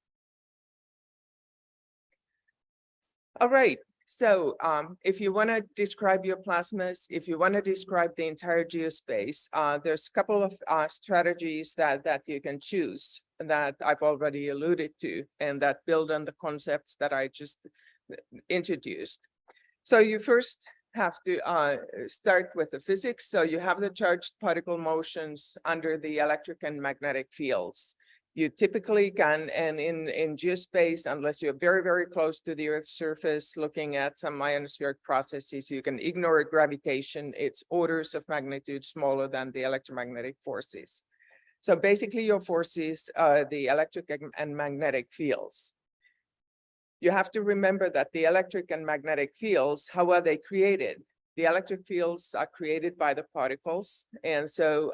All right. So if you want to describe your plasmas, if you want to describe the entire geospace, there's a couple of strategies that you can choose that I've already alluded to and that build on the concepts that I just introduced. So you first have to start with the physics. So you have the charged particle motions under the electric and magnetic fields. You typically can, and in geospace, unless you're very, very close to the Earth's surface, looking at some ionospheric processes, you can ignore gravitation. It's orders of magnitude smaller than the electromagnetic forces. So basically your forces are the electric and magnetic fields. You have to remember that the electric and magnetic fields, how are they created? The electric fields are created by the particles. And so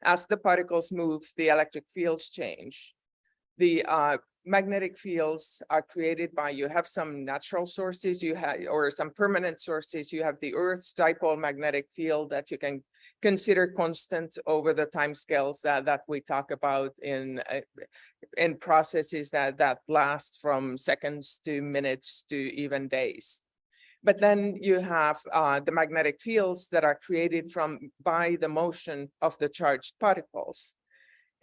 as the particles move, the electric fields change. The magnetic fields are created by, you have some natural sources, you have, or some permanent sources. You have the Earth's dipole magnetic field that you can consider constant over the timescales that we talk about in processes that last from seconds to minutes to even days. But then you have the magnetic fields that are created by the motion of the charged particles.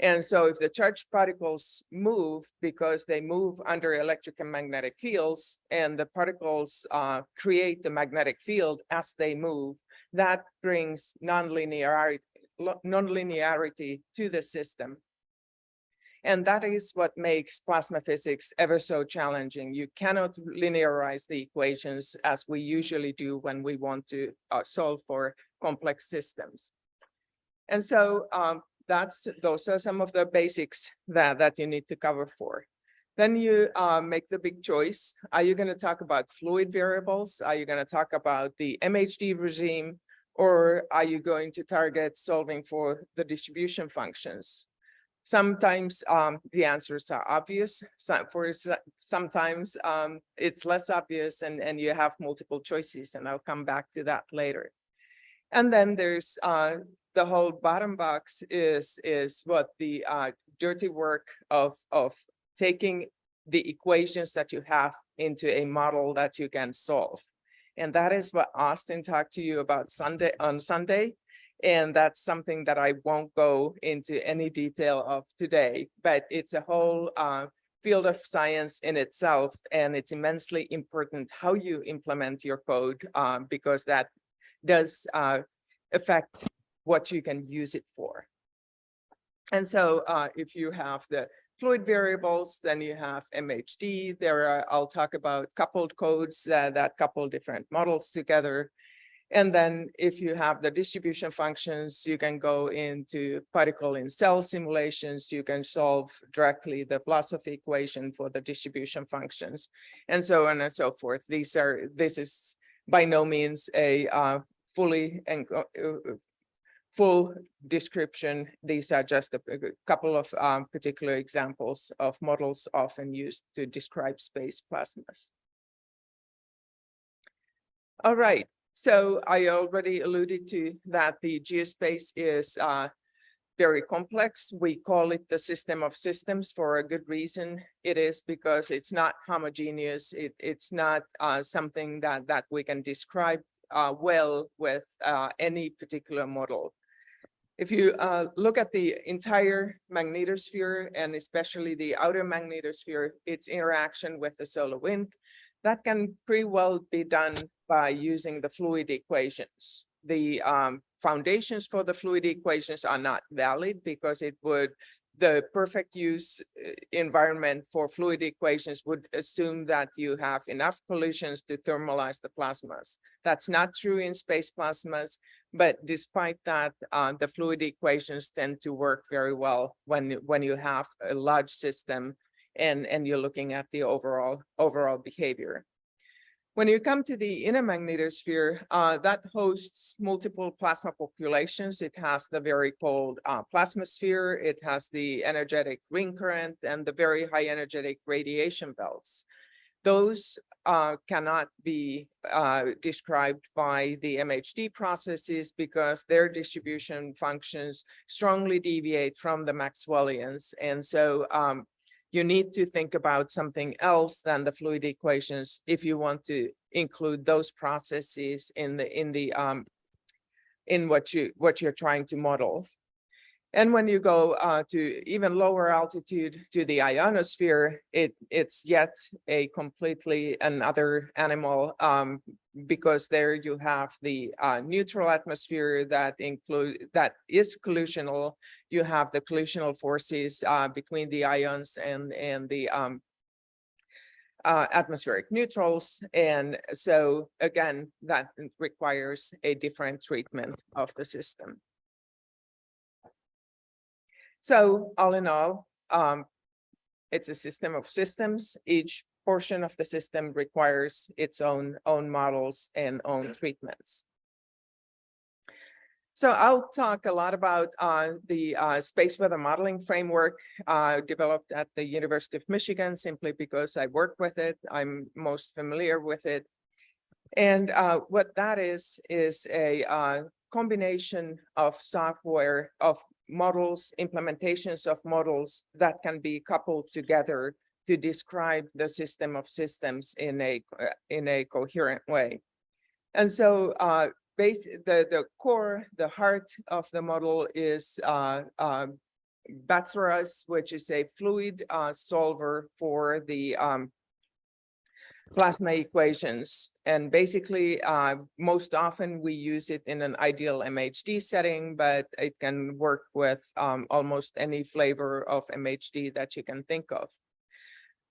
And so if the charged particles move because they move under electric and magnetic fields, and the particles create a magnetic field as they move, that brings nonlinearity to the system. And that is what makes plasma physics ever so challenging. You cannot linearize the equations as we usually do when we want to solve for complex systems. And so those are some of the basics that you need to cover for. Then you make the big choice. Are you going to talk about fluid variables? Are you going to talk about the MHD regime? Or are you going to target solving for the distribution functions? Sometimes the answers are obvious. Sometimes it's less obvious, and you have multiple choices, and I'll come back to that later. And then there's the whole bottom box is what the dirty work of taking the equations that you have into a model that you can solve. And that is what Austin talked to you about on Sunday. And that's something that I won't go into any detail of today, but it's a whole field of science in itself. And it's immensely important how you implement your code, because that does affect what you can use it for. And so if you have the fluid variables, then you have MHD. I'll talk about coupled codes that couple different models together. And then if you have the distribution functions, you can go into particle in cell simulations. You can solve directly the philosophy equation for the distribution functions, and so on and so forth. This is by no means a full description. These are just a couple of particular examples of models often used to describe space plasmas. All right. So I already alluded to that the geospace is very complex. We call it the system of systems for a good reason. It is because it's not homogeneous. It's not something that we can describe well with any particular model. If you look at the entire magnetosphere, and especially the outer magnetosphere, its interaction with the solar wind, that can pretty well be done by using the fluid equations. The foundations for the fluid equations are not valid because the perfect use environment for fluid equations would assume that you have enough collisions to thermalize the plasmas. That's not true in space plasmas, but despite that, the fluid equations tend to work very well when you have a large system and you're looking at the overall behavior. When you come to the inner magnetosphere, that hosts multiple plasma populations. It has the very cold plasmasphere. It has the energetic ring current and the very high energetic radiation belts. Those cannot be described by the MHD processes because their distribution functions strongly deviate from the Maxwellians. And so you need to think about something else than the fluid equations if you want to include those processes in what you're trying to model. And when you go to even lower altitude to the ionosphere, it's yet a completely another animal because there you have the neutral atmosphere that is collisional. You have the collisional forces between the ions and the atmospheric neutrals. And so again, that requires a different treatment of the system. So all in all, it's a system of systems. Each portion of the system requires its own models and own treatments. So I'll talk a lot about the space weather modeling framework developed at the University of Michigan, simply because I work with it. I'm most familiar with it. And what that is a combination of software, of models, implementations of models that can be coupled together to describe the system of systems in a coherent way. And so the core, the heart of the model is Batswaras, which is a fluid solver for the plasma equations. And basically, most often we use it in an ideal MHD setting, but it can work with almost any flavor of MHD that you can think of.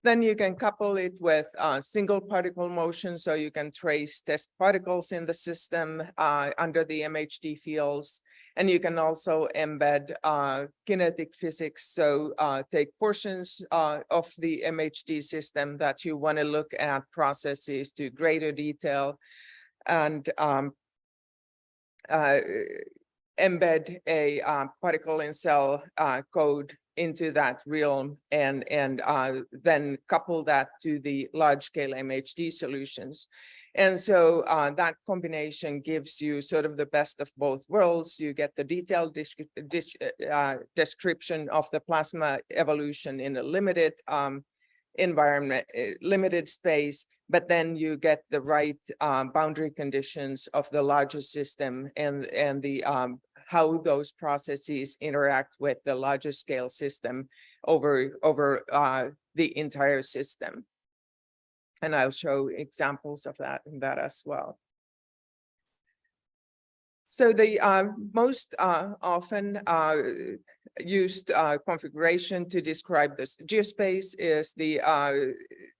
Then you can couple it with single particle motion, so you can trace test particles in the system under the MHD fields. And you can also embed kinetic physics, so take portions of the MHD system that you want to look at processes to greater detail and embed a particle in cell code into that realm and then couple that to the large scale MHD solutions. And so that combination gives you sort of the best of both worlds. You get the detailed description of the plasma evolution in a limited environment, limited space, but then you get the right boundary conditions of the larger system and the how those processes interact with the larger scale system over the entire system. And I'll show examples of that in that as well. So the most often used configuration to describe this geospace is the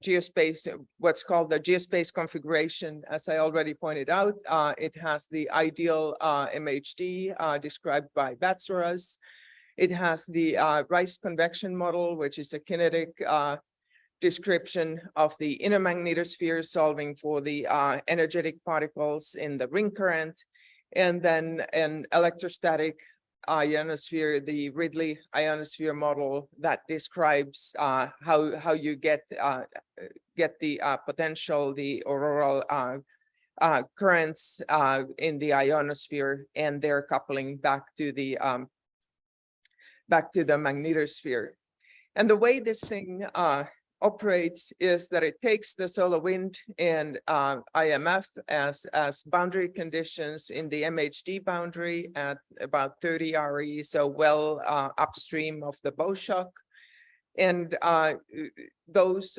geospace, what's called the geospace configuration. As I already pointed out, it has the ideal MHD described by Batswaras. It has the Rice convection model, which is a kinetic description of the inner magnetosphere solving for the energetic particles in the ring current. And then an electrostatic ionosphere, the Ridley ionosphere model that describes how you get the potential, the auroral currents in the ionosphere and their coupling back to the magnetosphere. And the way this thing operates is that it takes the solar wind and IMF as boundary conditions in the MHD boundary at about 30 RE, so well upstream of the bow shock. And those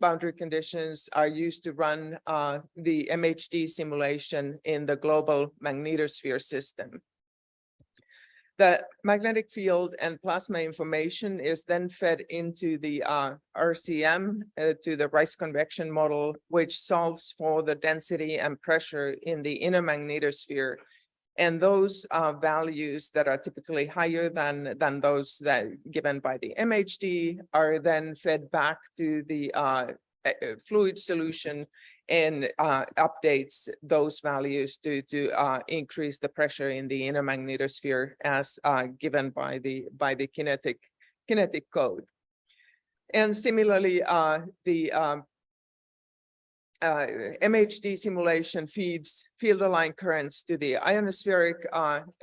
boundary conditions are used to run the MHD simulation in the global magnetosphere system. The magnetic field and plasma information is then fed into the RCM, to the Rice convection model, which solves for the density and pressure in the inner magnetosphere. And those values that are typically higher than those that given by the MHD are then fed back to the fluid solution and updates those values to increase the pressure in the inner magnetosphere as given by the kinetic code. And similarly, the MHD simulation feeds field-aligned currents to the ionospheric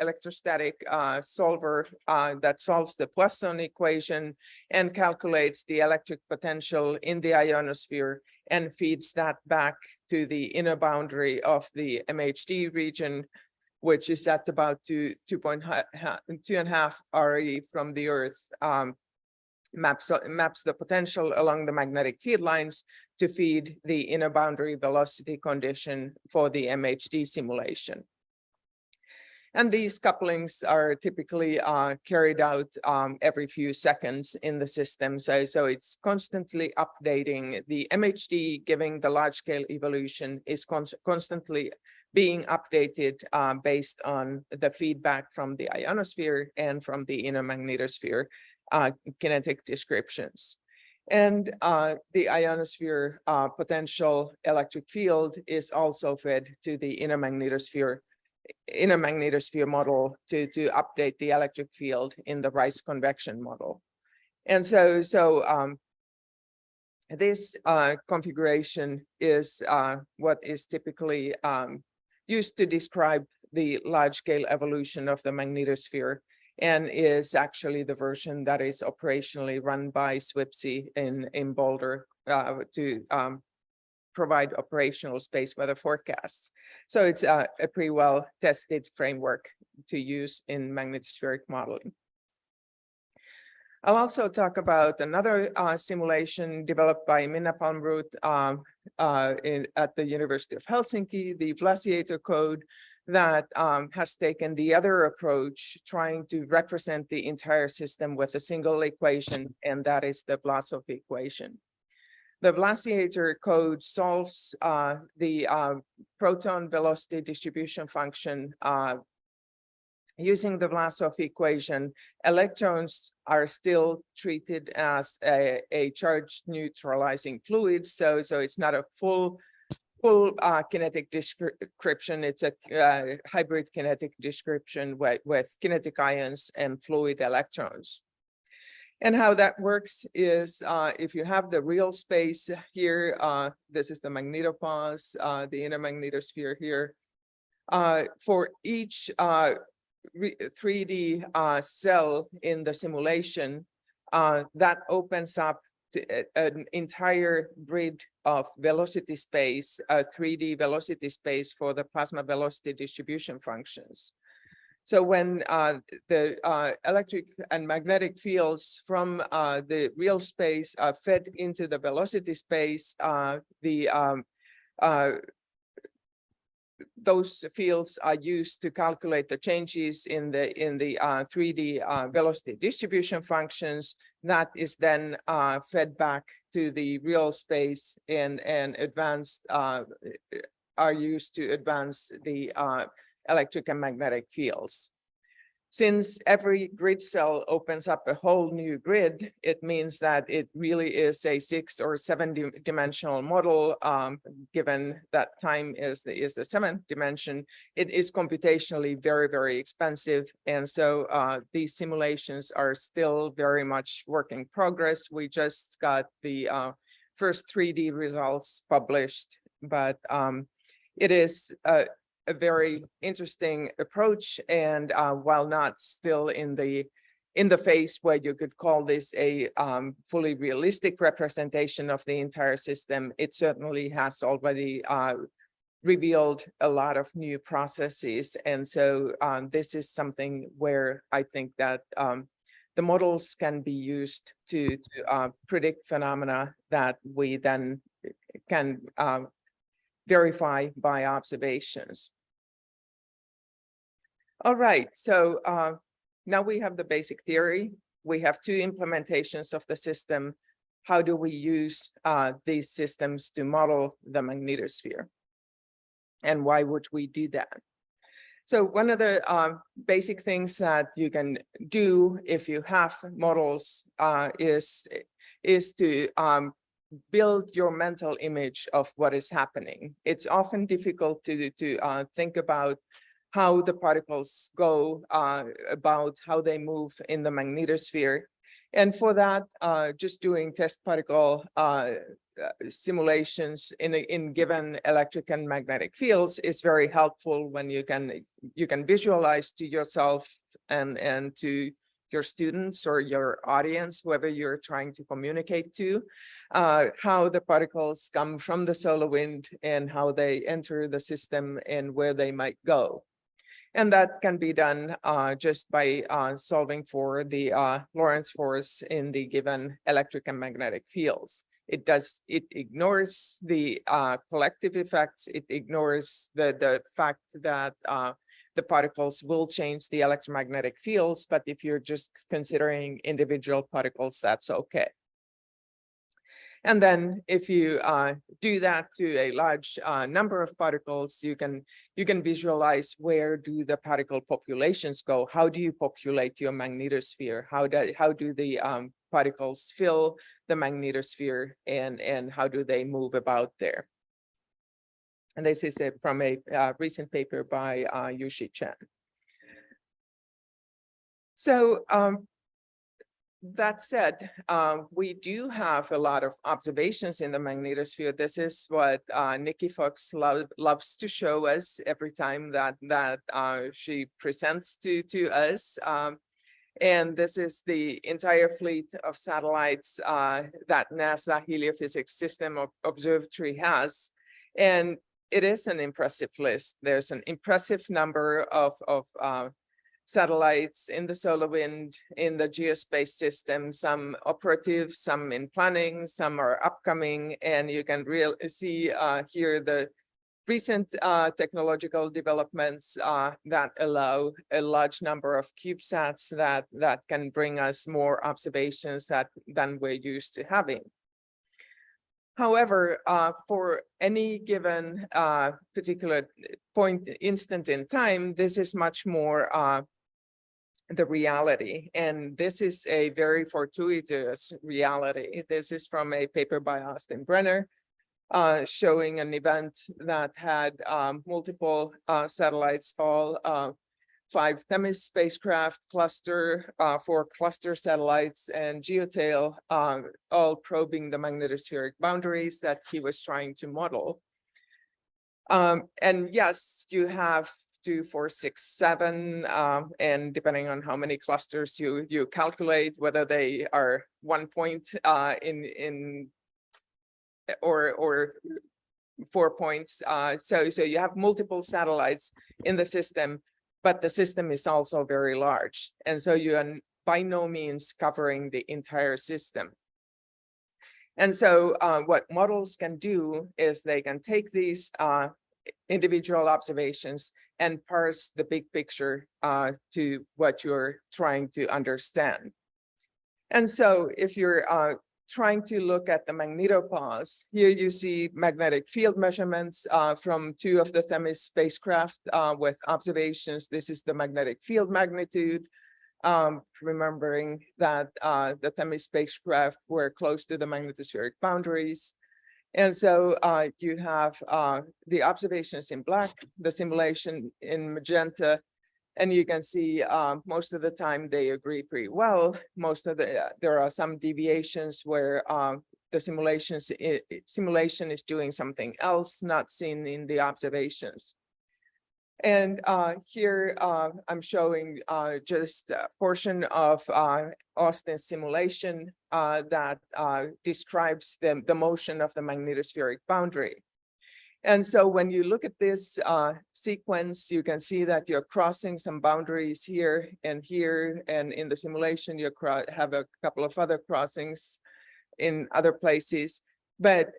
electrostatic solver that solves the Poisson equation and calculates the electric potential in the ionosphere and feeds that back to the inner boundary of the MHD region, which is at about 2.5 RE from the Earth. Maps the potential along the magnetic field lines to feed the inner boundary velocity condition for the MHD simulation. And these couplings are typically carried out every few seconds in the system. So it's constantly updating. The MHD giving the large scale evolution is constantly being updated based on the feedback from the ionosphere and from the inner magnetosphere kinetic descriptions. And the ionosphere potential electric field is also fed to the inner magnetosphere inner magnetosphere model to update the electric field in the Rice convection model. And so this configuration is what is typically used to describe the large-scale evolution of the magnetosphere, and is actually the version that is operationally run by SWPC in Boulder to provide operational space weather forecasts. So it's a pretty well tested framework to use in magnetospheric modeling. I'll also talk about another simulation developed by Minna Palmroth at the University of Helsinki, the Vlasiator code, that has taken the other approach, trying to represent the entire system with a single equation, and that is the Vlasov equation. The Vlasiator code solves the proton velocity distribution function using the Vlasov equation. Electrons are still treated as a charge neutralizing fluid, so it's not a full kinetic description. It's a hybrid kinetic description with kinetic ions and fluid electrons. And how that works is if you have the real space here, this is the magnetopause, the inner magnetosphere here. For each 3D cell in the simulation, that opens up an entire grid of velocity space, a 3D velocity space for the plasma velocity distribution functions. So when the electric and magnetic fields from the real space are fed into the velocity space, those fields are used to calculate the changes in the 3D velocity distribution functions. That is then fed back to the real space and advanced are used to advance the electric and magnetic fields. Since every grid cell opens up a whole new grid, it means that it really is a 6 or 7 dimensional model. Given that time is the 7th dimension, it is computationally very, very expensive. And so these simulations are still very much work in progress. We just got the first 3D results published, but it is a very interesting approach, and while not still in the phase where you could call this a fully realistic representation of the entire system, it certainly has already revealed a lot of new processes. And so this is something where I think that the models can be used to predict phenomena that we then can verify by observations. All right, so now we have the basic theory. We have 2 implementations of the system. How do we use these systems to model the magnetosphere? And why would we do that? So one of the basic things that you can do if you have models is to build your mental image of what is happening. It's often difficult to think about how the particles go, about how they move in the magnetosphere. And for that, just doing test particle simulations in given electric and magnetic fields is very helpful when you can visualize to yourself and to your students or your audience, whoever you're trying to communicate to, how the particles come from the solar wind and how they enter the system and where they might go. And that can be done just by solving for the Lorentz force in the given electric and magnetic fields. It ignores the collective effects. It ignores the fact that the particles will change the electromagnetic fields, but if you're just considering individual particles, that's okay. And then if you do that to a large number of particles, you can visualize where do the particle populations go? How do you populate your magnetosphere? How do the particles fill the magnetosphere, and how do they move about there? And this is from a recent paper by Yushi Chen. So that said, we do have a lot of observations in the magnetosphere. This is what Nikki Fox loves to show us every time that she presents to us. And this is the entire fleet of satellites that NASA Heliophysics System Observatory has. And it is an impressive list. There's an impressive number of satellites in the solar wind, in the geospace system, some operative, some in planning, some are upcoming, and you can really see here the recent technological developments that allow a large number of CubeSats that can bring us more observations than we're used to having. However, for any given particular instant in time, this is much more the reality. And this is a very fortuitous reality. This is from a paper by Austin Brenner, showing an event that had multiple satellites fall, 5 Themis spacecraft cluster, 4 cluster satellites, and Geotail, all probing the magnetospheric boundaries that he was trying to model. And yes, you have 2, 4, 6, 7, and depending on how many clusters you calculate, whether they are 1 point or 4 points. So you have multiple satellites in the system, but the system is also very large. And so you are by no means covering the entire system. And so what models can do is they can take these individual observations and parse the big picture to what you're trying to understand. And so if you're trying to look at the magnetopause, here you see magnetic field measurements from 2 of the Themis spacecraft with observations. This is the magnetic field magnitude, remembering that the Themis spacecraft were close to the magnetospheric boundaries. And so you have the observations in black, the simulation in magenta, and you can see most of the time they agree pretty well. There are some deviations where the simulation is doing something else not seen in the observations. And here I'm showing just a portion of Austin's simulation that describes the motion of the magnetospheric boundary. And so when you look at this sequence, you can see that you're crossing some boundaries here, and in the simulation, you have a couple of other crossings in other places. But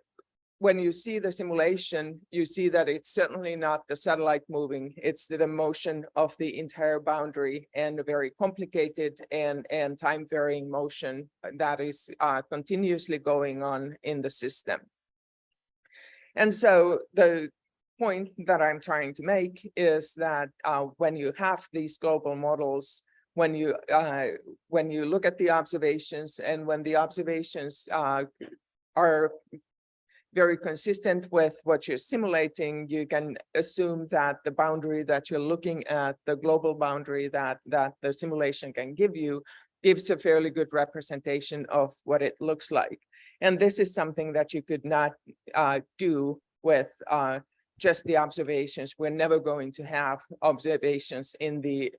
when you see the simulation, you see that it's certainly not the satellite moving, it's the motion of the entire boundary, and a very complicated and time varying motion that is continuously going on in the system. And so the point that I'm trying to make is that when you have these global models, when you look at the observations, and when the observations are very consistent with what you're simulating, you can assume that the boundary that you're looking at, the global boundary that the simulation can give you, gives a fairly good representation of what it looks like. And this is something that you could not do with just the observations. We're never going to have observations to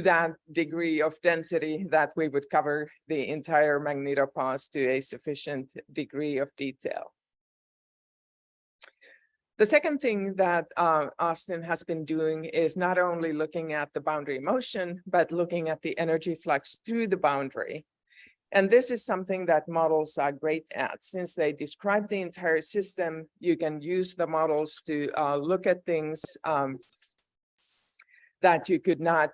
that degree of density that we would cover the entire magnetopause to a sufficient degree of detail. The second thing that Austin has been doing is not only looking at the boundary motion, but looking at the energy flux through the boundary. And this is something that models are great at. Since they describe the entire system, you can use the models to look at things that you could not,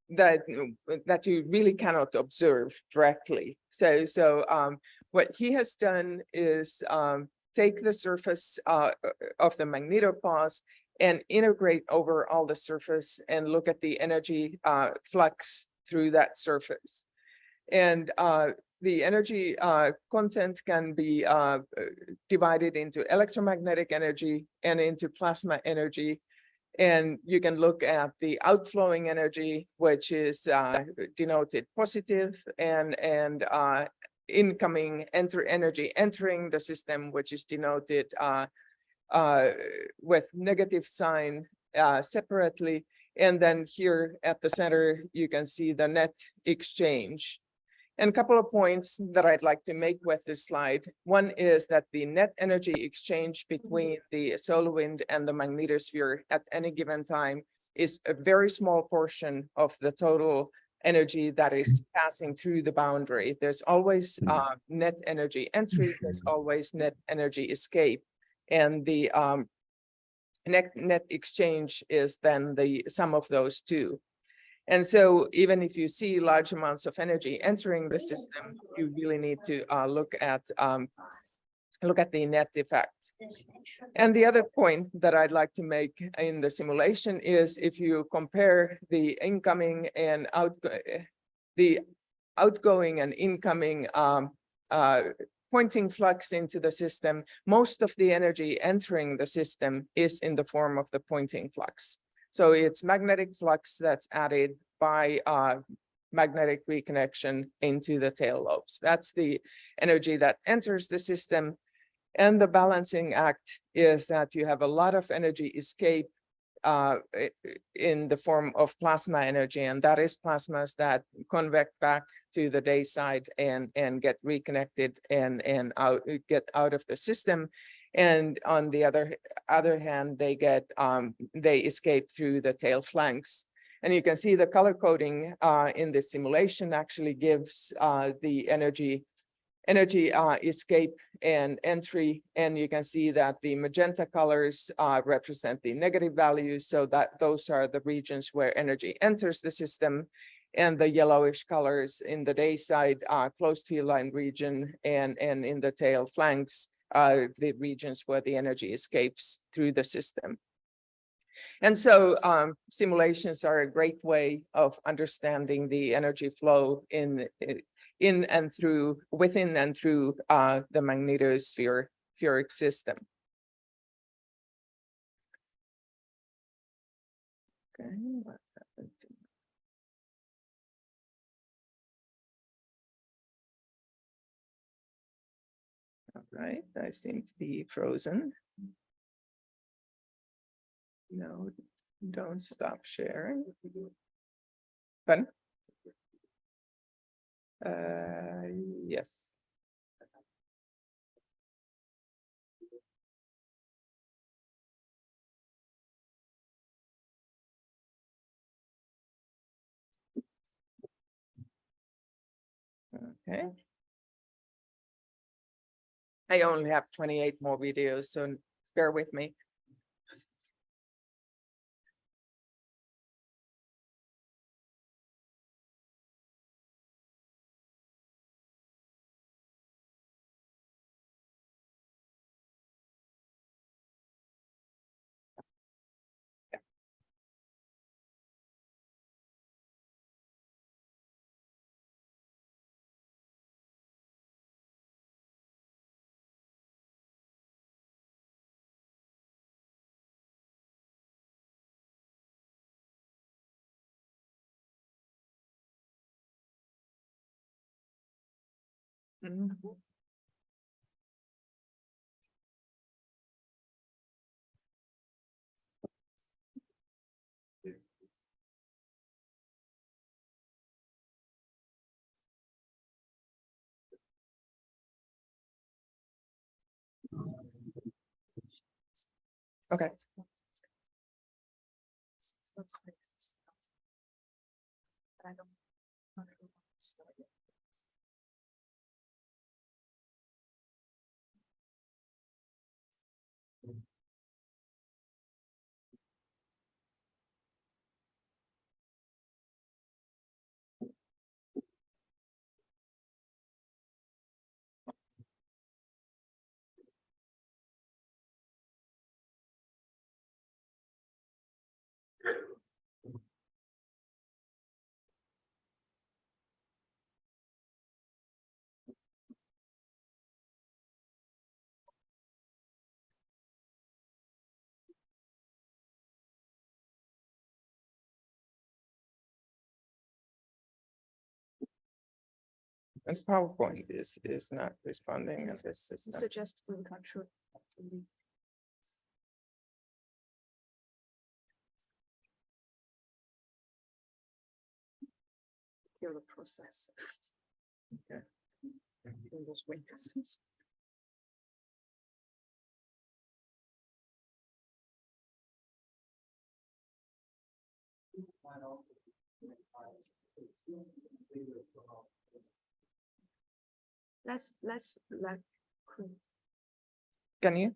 that you really cannot observe directly. So what he has done is take the surface of the magnetopause and integrate over all the surface and look at the energy flux through that surface. And the energy content can be divided into electromagnetic energy and into plasma energy. And you can look at the outflowing energy, which is denoted positive, and incoming energy entering the system, which is denoted with negative sign separately. And then here at the center, you can see the net exchange. And a couple of points that I'd like to make with this slide. One is that the net energy exchange between the solar wind and the magnetosphere at any given time is a very small portion of the total energy that is passing through the boundary. There's always net energy entry, there's always net energy escape. And the net exchange is then the sum of those two. And so even if you see large amounts of energy entering the system, you really need to look at the net effect. And the other point that I'd like to make in the simulation is if you compare the incoming and outgoing and incoming pointing flux into the system, most of the energy entering the system is in the form of the pointing flux. So it's magnetic flux that's added by magnetic reconnection into the tail lobes. That's the energy that enters the system. And the balancing act is that you have a lot of energy escape in the form of plasma energy, and that is plasmas that convect back to the day side and get reconnected and get out of the system. And on the other hand, they escape through the tail flanks. And you can see the color coding in this simulation actually gives the energy escape and entry. And you can see that the magenta colors represent the negative values, so that those are the regions where energy enters the system. And the yellowish colors in the day side closed field line region and in the tail flanks are the regions where the energy escapes through the system. And so simulations are a great way of understanding the energy flow within and through the magnetospheric system. Okay, what happened to all right, I seem to be frozen. No, don't stop sharing. Fun. Yes. Okay. I only have 28 more videos, so bear with me. Mhm. Okay. And PowerPoint is not responding at this system. Suggest we control. Kill the process. Okay. Windows Windows. Let's like. Can you?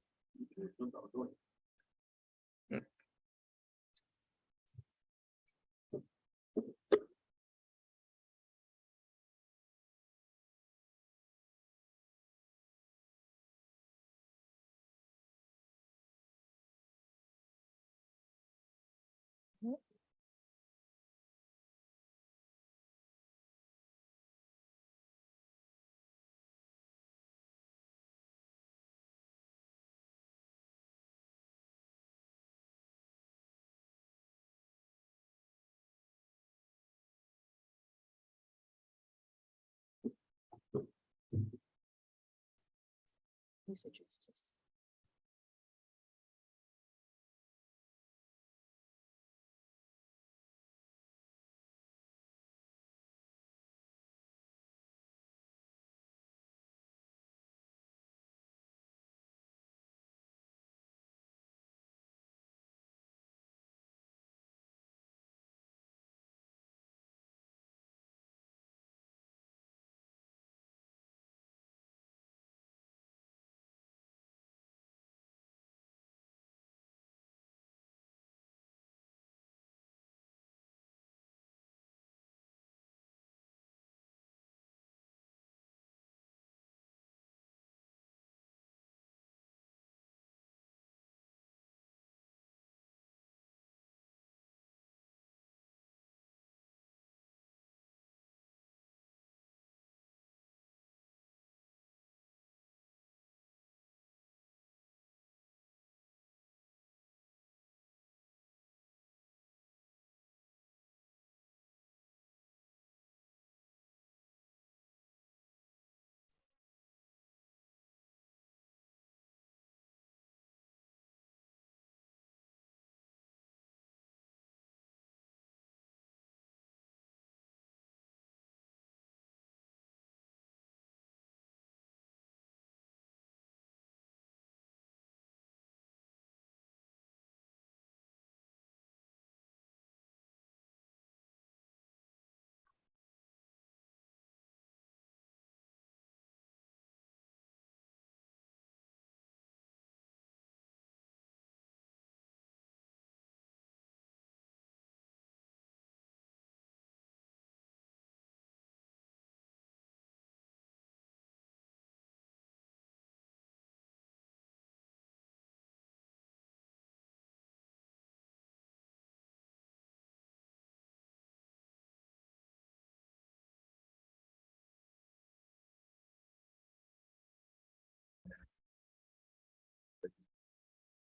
Messages.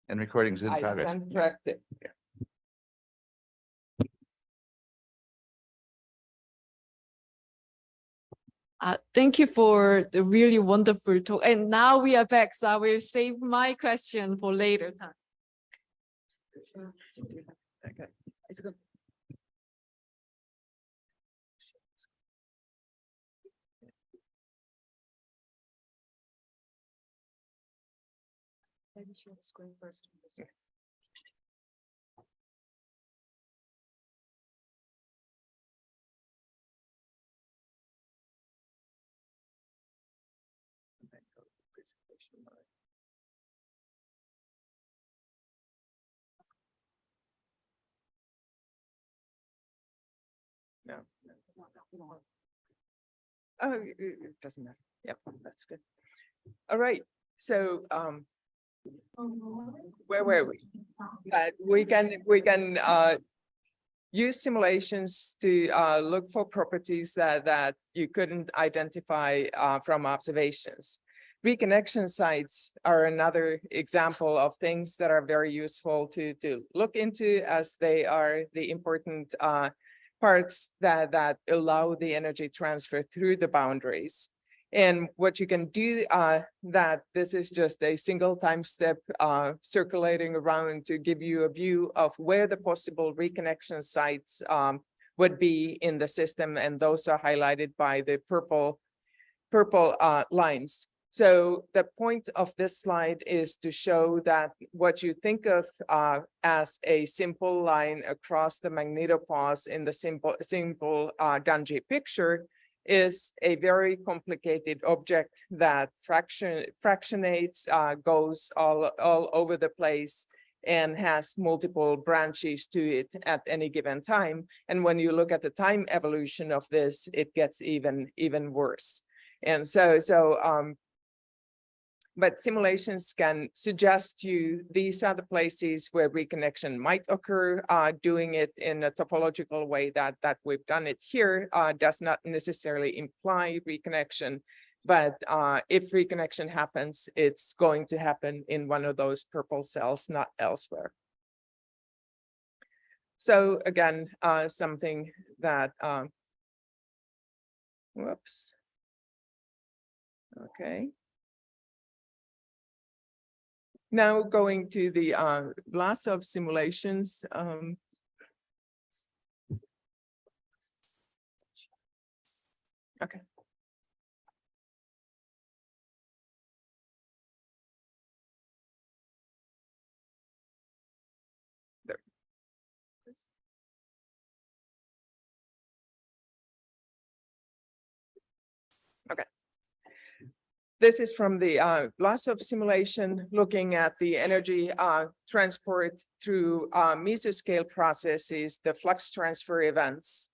And recordings in I progress. stand corrected. Thank you for the really wonderful talk. And now we are back, so I will save my question for later time. Okay, it's good. Let me share the screen first. No. Oh, it doesn't matter. Yep, that's good. All right, so where were we? We can use simulations to look for properties that you couldn't identify from observations. Reconnection sites are another example of things that are very useful to look into, as they are the important parts that allow the energy transfer through the boundaries. And what you can do, that this is just a single time step circulating around to give you a view of where the possible reconnection sites would be in the system, and those are highlighted by the purple lines. So the point of this slide is to show that what you think of as a simple line across the magnetopause in the simple Dungy picture is a very complicated object that fractionates, goes all over the place, and has multiple branches to it at any given time. And when you look at the time evolution of this, it gets even worse. And but simulations can suggest you these are the places where reconnection might occur. Doing it in a topological way that we've done it here does not necessarily imply reconnection, but if reconnection happens, it's going to happen in one of those purple cells, not elsewhere. So again, something that, whoops. Okay. Now going to the lots of simulations. Okay. There. Okay. This is from the lots of simulation looking at the energy transport through mesoscale processes, the flux transfer events.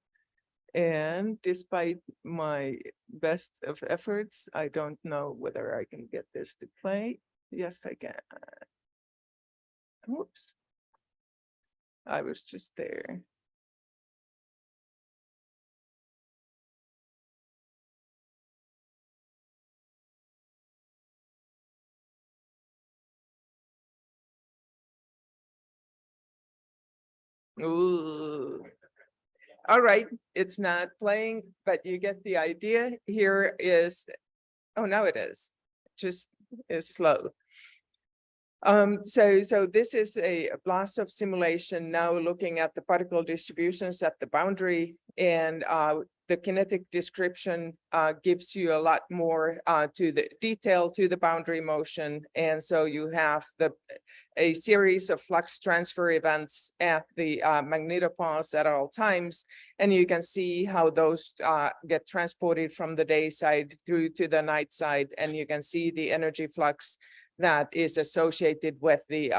And despite my best of efforts, I don't know whether I can get this to play. Yes, I can. Whoops. I was just there. Ooh. All right, it's not playing, but you get the idea. Here is, oh, now it is, just is slow. So this is a blast of simulation now looking at the particle distributions at the boundary, and the kinetic description gives you a lot more to the detail to the boundary motion. And so you have a series of flux transfer events at the magnetopause at all times. And you can see how those get transported from the day side through to the night side. And you can see the energy flux that is associated with the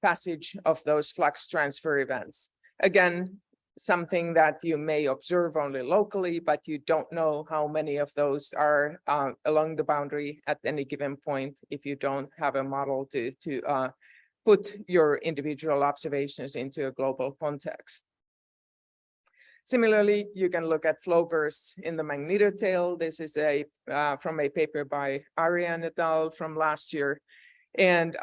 passage of those flux transfer events. Again, something that you may observe only locally, but you don't know how many of those are along the boundary at any given point if you don't have a model to put your individual observations into a global context. Similarly, you can look at flow bursts in the magnetotail. This is from a paper by Ariane et al. From last year, and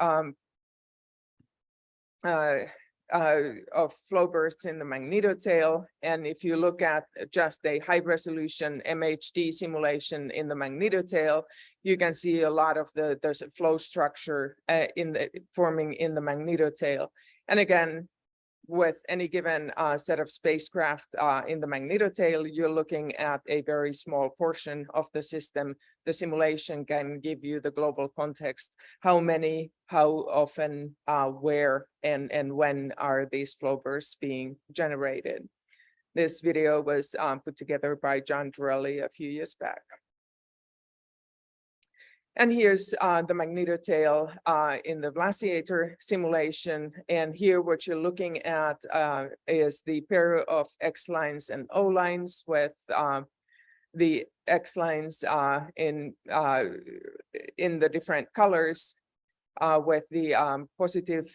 of flow bursts in the magnetotail. And if you look at just a high resolution MHD simulation in the magnetotail, you can see a lot of there's a flow structure forming in the magnetotail. And again, with any given set of spacecraft in the magnetotail, you're looking at a very small portion of the system. The simulation can give you the global context, how many, how often, where, and when are these flow bursts being generated. This video was put together by John Dorelli a few years back. And here's the magnetotail in the glaciator simulation. And here what you're looking at is the pair of X lines and O lines, with the X lines in the different colors, with the positive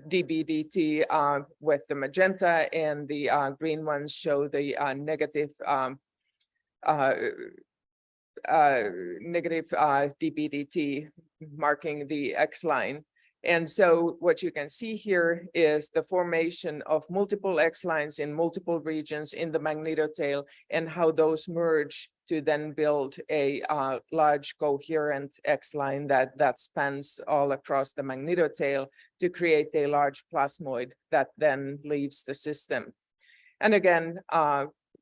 dBdt with the magenta, and the green ones show the negative dBdt, marking the X line. And so what you can see here is the formation of multiple X lines in multiple regions in the magnetotail and how those merge to then build a large coherent X line that spans all across the magnetotail to create a large plasmoid that then leaves the system. And again,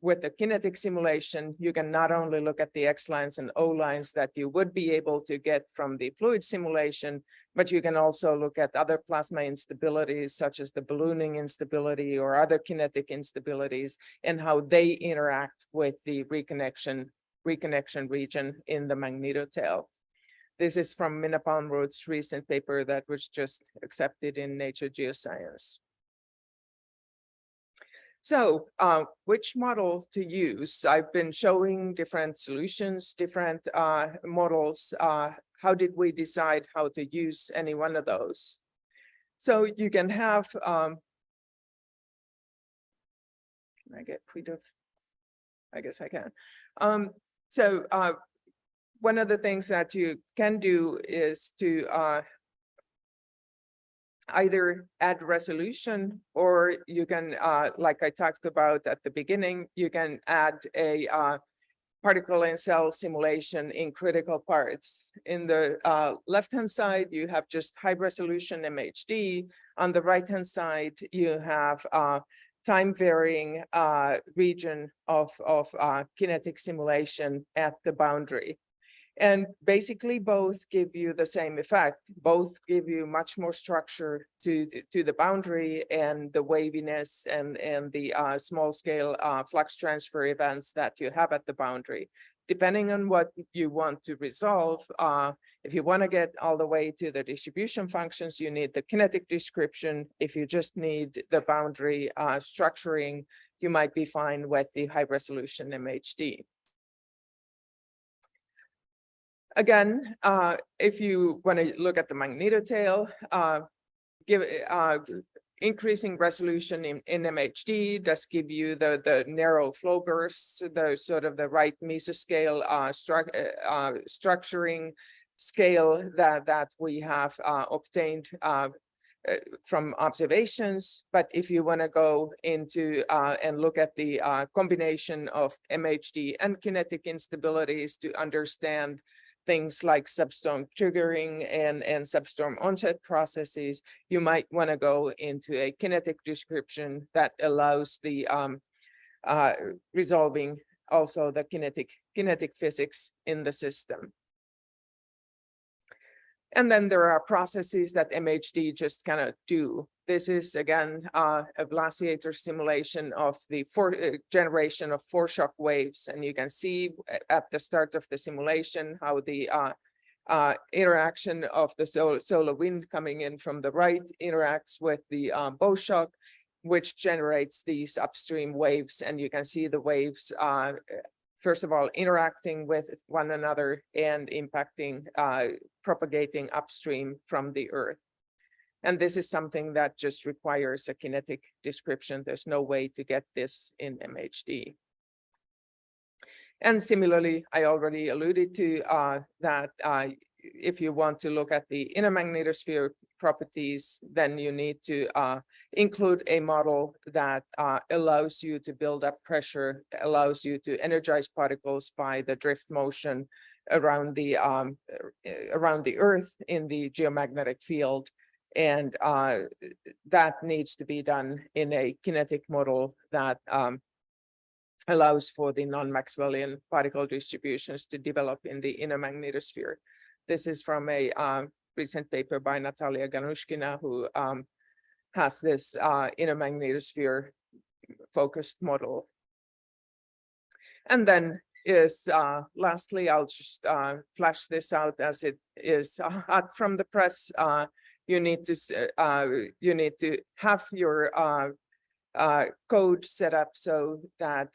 with the kinetic simulation, you can not only look at the X lines and O lines that you would be able to get from the fluid simulation, but you can also look at other plasma instabilities, such as the ballooning instability or other kinetic instabilities, and how they interact with the reconnection region in the magnetotail. This is from Minna Palmroth's recent paper that was just accepted in Nature Geoscience. So which model to use? I've been showing different solutions, different models. How did we decide how to use any one of those? So you can have, can I get rid of, I guess I can. One of the things that you can do is to either add resolution, or you can, like I talked about at the beginning, you can add a particle and cell simulation in critical parts. In the left-hand side, you have just high resolution MHD. On the right-hand side, you have time varying region of kinetic simulation at the boundary. And basically both give you the same effect. Both give you much more structure to the boundary and the waviness and the small scale flux transfer events that you have at the boundary. Depending on what you want to resolve, if you want to get all the way to the distribution functions, you need the kinetic description. If you just need the boundary structuring, you might be fine with the high resolution MHD. Again, if you want to look at the magnetotail, increasing resolution in MHD does give you the narrow flow bursts, the sort of the right mesoscale structuring scale that we have obtained from observations. But if you want to go into and look at the combination of MHD and kinetic instabilities to understand things like substorm triggering and substorm onset processes, you might want to go into a kinetic description that allows the resolving also the kinetic physics in the system. And then there are processes that MHD just cannot do. This is again a glaciator simulation of the generation of foreshock waves. And you can see at the start of the simulation how the interaction of the solar wind coming in from the right interacts with the bow shock, which generates these upstream waves. And you can see the waves first of all, interacting with one another and impacting, propagating upstream from the earth. And this is something that just requires a kinetic description. There's no way to get this in MHD. And similarly, I already alluded to that if you want to look at the inner magnetosphere properties, then you need to include a model that allows you to build up pressure, allows you to energize particles by the drift motion around the Earth in the geomagnetic field. And that needs to be done in a kinetic model that allows for the non-Maxwellian particle distributions to develop in the inner magnetosphere. This is from a recent paper by Natalia Ganushkina, who has this inner magnetosphere focused model. And then is lastly, I'll just flash this out as it is hot from the press. You need to have your code set up so that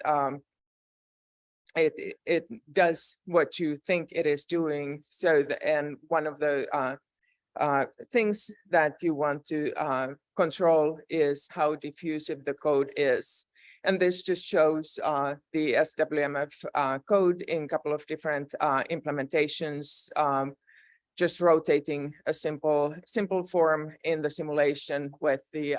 it does what you think it is doing. So and one of the things that you want to control is how diffusive the code is. And this just shows the SWMF code in a couple of different implementations. just rotating a simple form in the simulation with the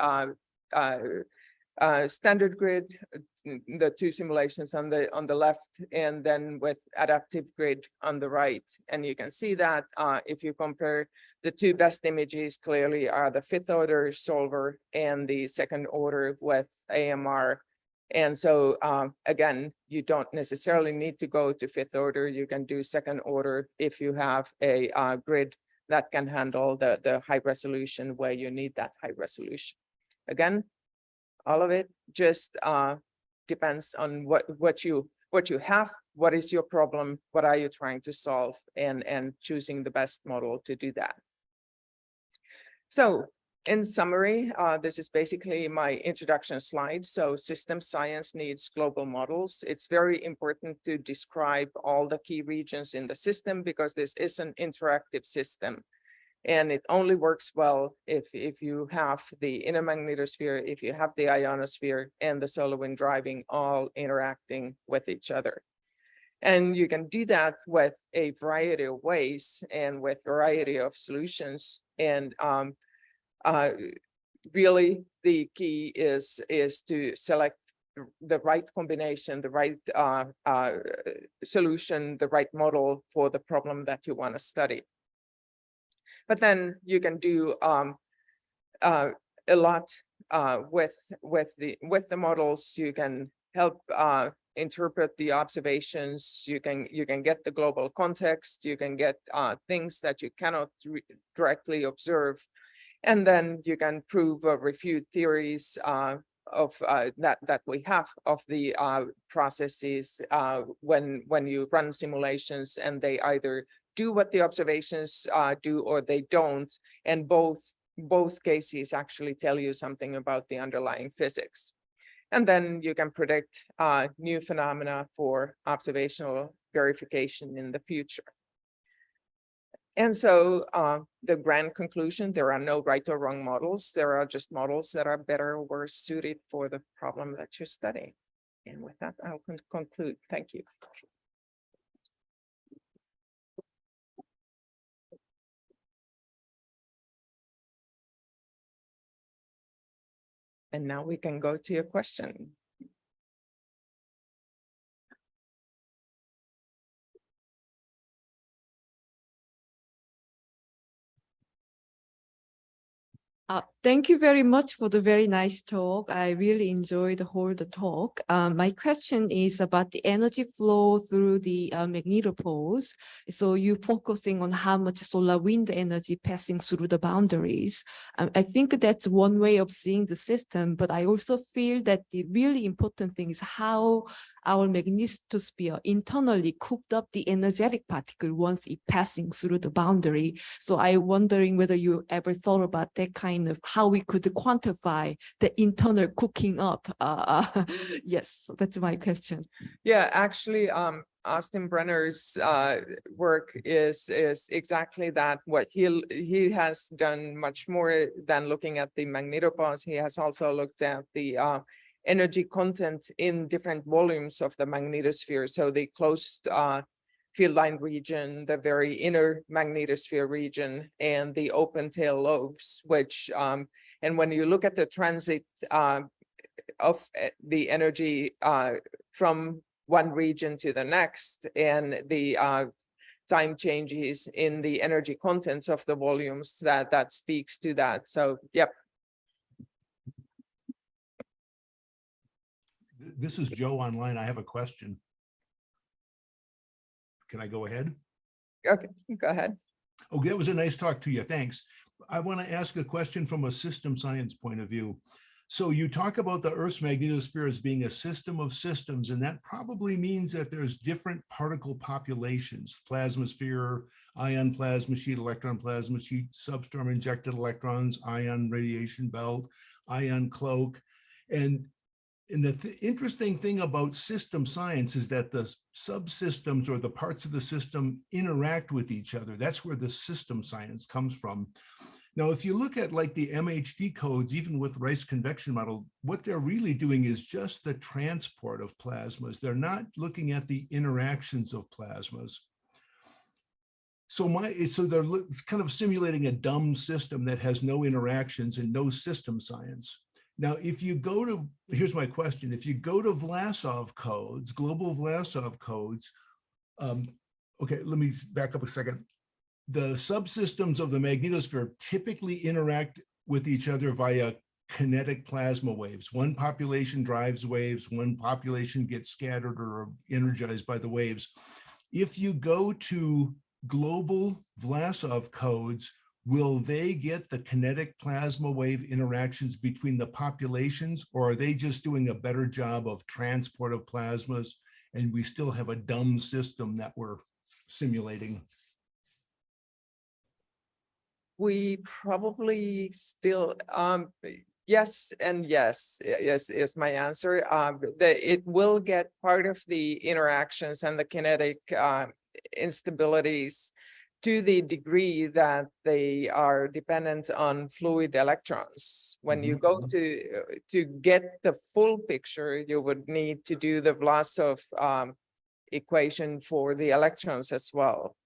standard grid, the two simulations on the left, and then with adaptive grid on the right. And you can see that if you compare the two best images, clearly are the fifth order solver and the second order with AMR. And so again, you don't necessarily need to go to fifth order. You can do second order if you have a grid that can handle the high resolution where you need that high resolution. Again, all of it just depends on what you have, what is your problem, what are you trying to solve, and choosing the best model to do that. So in summary, this is basically my introduction slide. So system science needs global models. It's very important to describe all the key regions in the system because this is an interactive system. And it only works well if you have the inner magnetosphere, if you have the ionosphere and the solar wind driving all interacting with each other. And you can do that with a variety of ways and with a variety of solutions. And really the key is to select the right combination, the right solution, the right model for the problem that you want to study. But then you can do a lot with the models. You can help interpret the observations. You can get the global context. You can get things that you cannot directly observe, and then you can prove or refute theories of that we have of the processes when you run simulations, and they either do what the observations do or they don't, and both cases actually tell you something about the underlying physics. And then you can predict new phenomena for observational verification in the future. And so the grand conclusion, there are no right or wrong models. There are just models that are better or worse suited for the problem that you're studying. And with that, I'll conclude. Thank you. And now we can go to your question. Thank you very much for the very nice talk. I really enjoyed the talk. My question is about the energy flow through the magnetopoles. So you're focusing on how much solar wind energy passing through the boundaries. I think that's one way of seeing the system, but I also feel that the really important thing is how our magnetosphere internally cooked up the energetic particle once it passing through the boundary. So I'm wondering whether you ever thought about that kind of how we could quantify the internal cooking up. Yes, so that's my question. Yeah, actually, Austin Brenner's work is exactly that. What he has done much more than looking at the magnetopoles. He has also looked at the energy content in different volumes of the magnetosphere. So the closed field line region, the very inner magnetosphere region, and the open tail lobes, which, and when you look at the transit of the energy from one region to the next, and the time changes in the energy contents of the volumes, that speaks to that. So, yep. This is Joe online. I have a question. Can I go ahead? Okay, go ahead. Okay, that was a nice talk to you. Thanks. I want to ask a question from a system science point of view. So you talk about the Earth's magnetosphere as being a system of systems, and that probably means that there's different particle populations: plasmasphere, ion plasma sheet, electron plasma sheet, substorm injected electrons, ion radiation belt, ion cloak. And the interesting thing about system science is that the subsystems or the parts of the system interact with each other. That's where the system science comes from. Now, if you look at like the MHD codes, even with Rice convection model, what they're really doing is just the transport of plasmas. They're not looking at the interactions of plasmas. So they're kind of simulating a dumb system that has no interactions and no system science. Now, if you go to, here's my question, if you go to Vlasov codes, global Vlasov codes, okay, let me back up a second. The subsystems of the magnetosphere typically interact with each other via kinetic plasma waves. One population drives waves, one population gets scattered or energized by the waves. If you go to global Vlasov codes, will they get the kinetic plasma wave interactions between the populations, or are they just doing a better job of transport of plasmas and we still have a dumb system that we're simulating? We probably still, yes and yes, is my answer. It will get part of the interactions and the kinetic instabilities to the degree that they are dependent on fluid electrons. When you go to get the full picture, you would need to do the Vlasov equation for the electrons as well,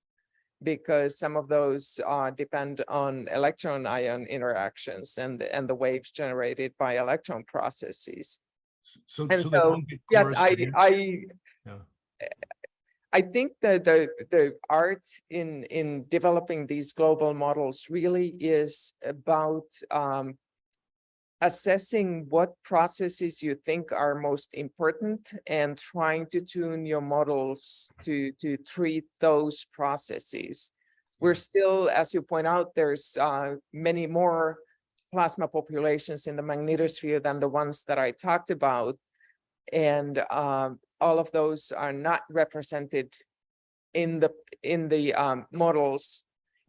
because some of those depend on electron ion interactions and the waves generated by electron processes. So And they so, don't get yes, corresponding- Yeah. I think that the art in developing these global models really is about assessing what processes you think are most important and trying to tune your models to treat those processes. We're still, as you point out, there's many more plasma populations in the magnetosphere than the ones that I talked about. And all of those are not represented in the models.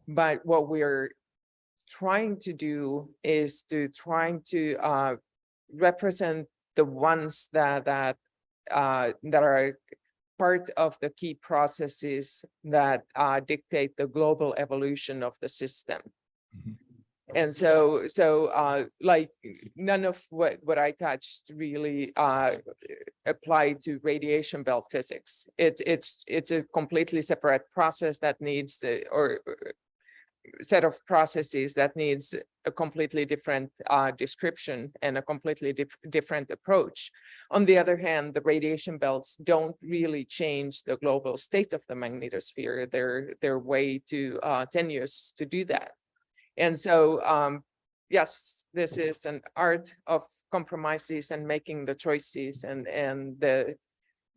But what we're trying to do is to represent the ones that are part of the key processes that dictate the global evolution of the system. And so like none of what I touched really applied to radiation belt physics. It's a completely separate process that needs or set of processes that needs a completely different description and a completely different approach. On the other hand, the radiation belts don't really change the global state of the magnetosphere. They're way too tenuous to do that. And so, yes, this is an art of compromises and making the choices, and the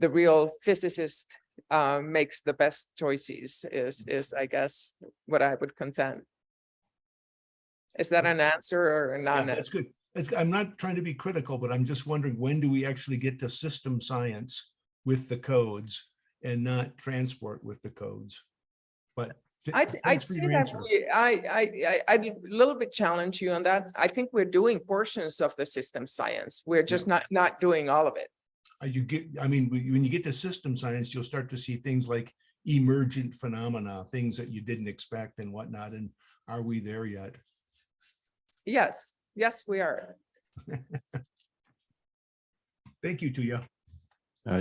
real physicist makes the best choices is I guess what I would contend. Is that an answer or not? Yeah, that's good. I'm not trying to be critical, but I'm just wondering, when do we actually get to system science with the codes and not transport with the codes? But I'd say that I'd a little bit challenge you on that. I think we're doing portions of the system science. We're just not doing all of it. When you get to system science, you'll start to see things like emergent phenomena, things that you didn't expect and whatnot. And are we there yet? Yes, we are. Thank you, Tuija.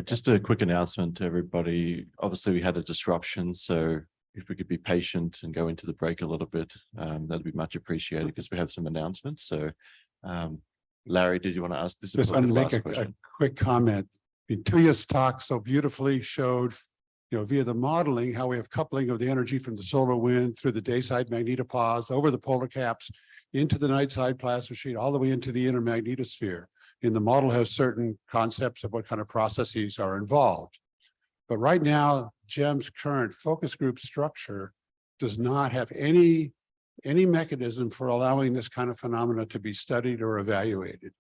Just a quick announcement to everybody. Obviously, we had a disruption, so if we could be patient and go into the break a little bit, that'd be much appreciated because we have some announcements. So, Larry, did you want to ask this? Just want to make a quick comment. Tuija's talk so beautifully showed, via the modeling, how we have coupling of the energy from the solar wind through the dayside magnetopause over the polar caps into the nightside plasma sheet, all the way into the inner magnetosphere. And the model has certain concepts of what kind of processes are involved. But right now, GEM's current focus group structure does not have any mechanism for allowing this kind of phenomena to be studied or evaluated.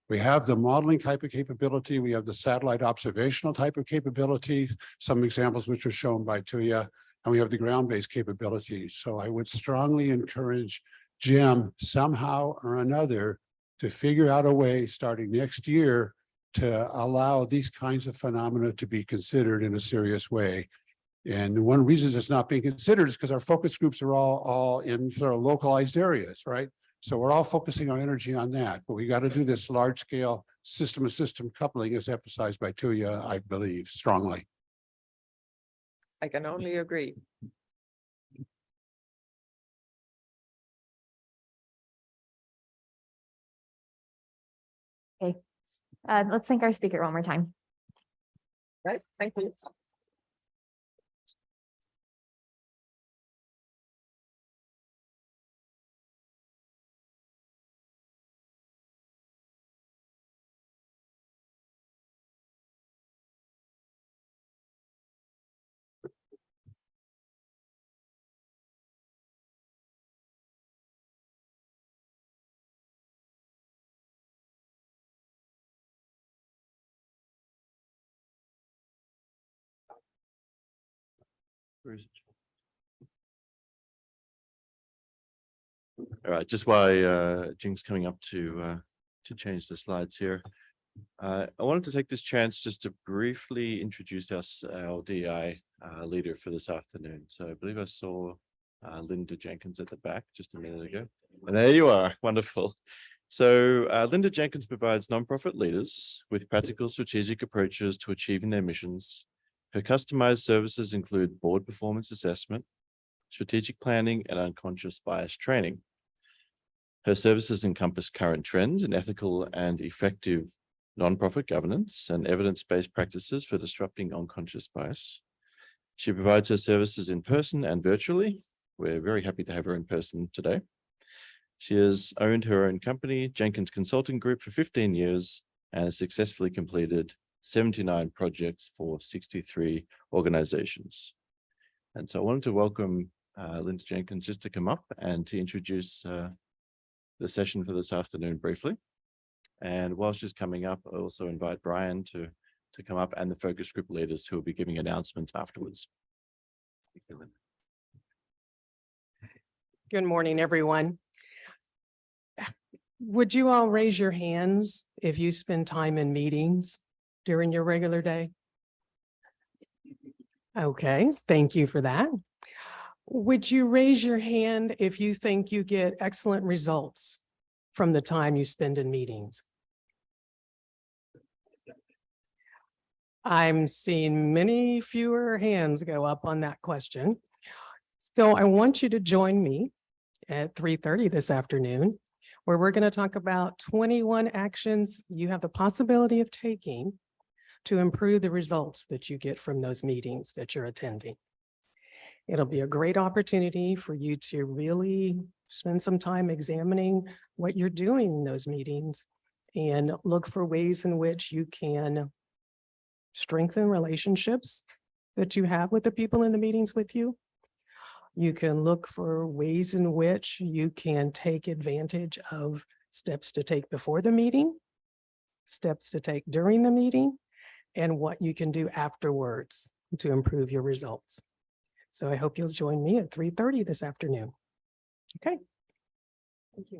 We have the modeling type of capability. We have the satellite observational type of capability, some examples which are shown by Tuija, and we have the ground-based capabilities. So I would strongly encourage GEM somehow or another to figure out a way starting next year to allow these kinds of phenomena to be considered in a serious way. And one reason it's not being considered is because our focus groups are all in sort of localized areas, right? So we're all focusing our energy on that, but we got to do this large scale system-to-system coupling as emphasized by Tuija, I believe strongly. I can only agree. Let's thank our speaker one more time. Right, thank you. Where is it? All right, just while Jing's coming up to change the slides here. I wanted to take this chance just to briefly introduce us, our DI leader for this afternoon. So I believe I saw Linda Jenkins at the back just a minute ago. And there you are, wonderful. So Linda Jenkins provides nonprofit leaders with practical strategic approaches to achieving their missions. Her customized services include board performance assessment, strategic planning, and unconscious bias training. Her services encompass current trends in ethical and effective nonprofit governance and evidence-based practices for disrupting unconscious bias. She provides her services in person and virtually. We're very happy to have her in person today. She has owned her own company, Jenkins Consulting Group, for 15 years and has successfully completed 79 projects for 63 organizations. And so I wanted to welcome Linda Jenkins just to come up and to introduce the session for this afternoon briefly. And while she's coming up, I also invite Brian to come up and the focus group leaders who will be giving announcements afterwards. Thank you, Linda. Good morning, everyone. Would you all raise your hands if you spend time in meetings during your regular day? Okay, thank you for that. Would you raise your hand if you think you get excellent results from the time you spend in meetings? I'm seeing many fewer hands go up on that question. So I want you to join me at 3:30 this afternoon, where we're going to talk about 21 actions you have the possibility of taking to improve the results that you get from those meetings that you're attending. It'll be a great opportunity for you to really spend some time examining what you're doing in those meetings and look for ways in which you can strengthen relationships that you have with the people in the meetings with you. You can look for ways in which you can take advantage of steps to take before the meeting, steps to take during the meeting, and what you can do afterwards to improve your results. So I hope you'll join me at 3:30 this afternoon. Okay. Thank you.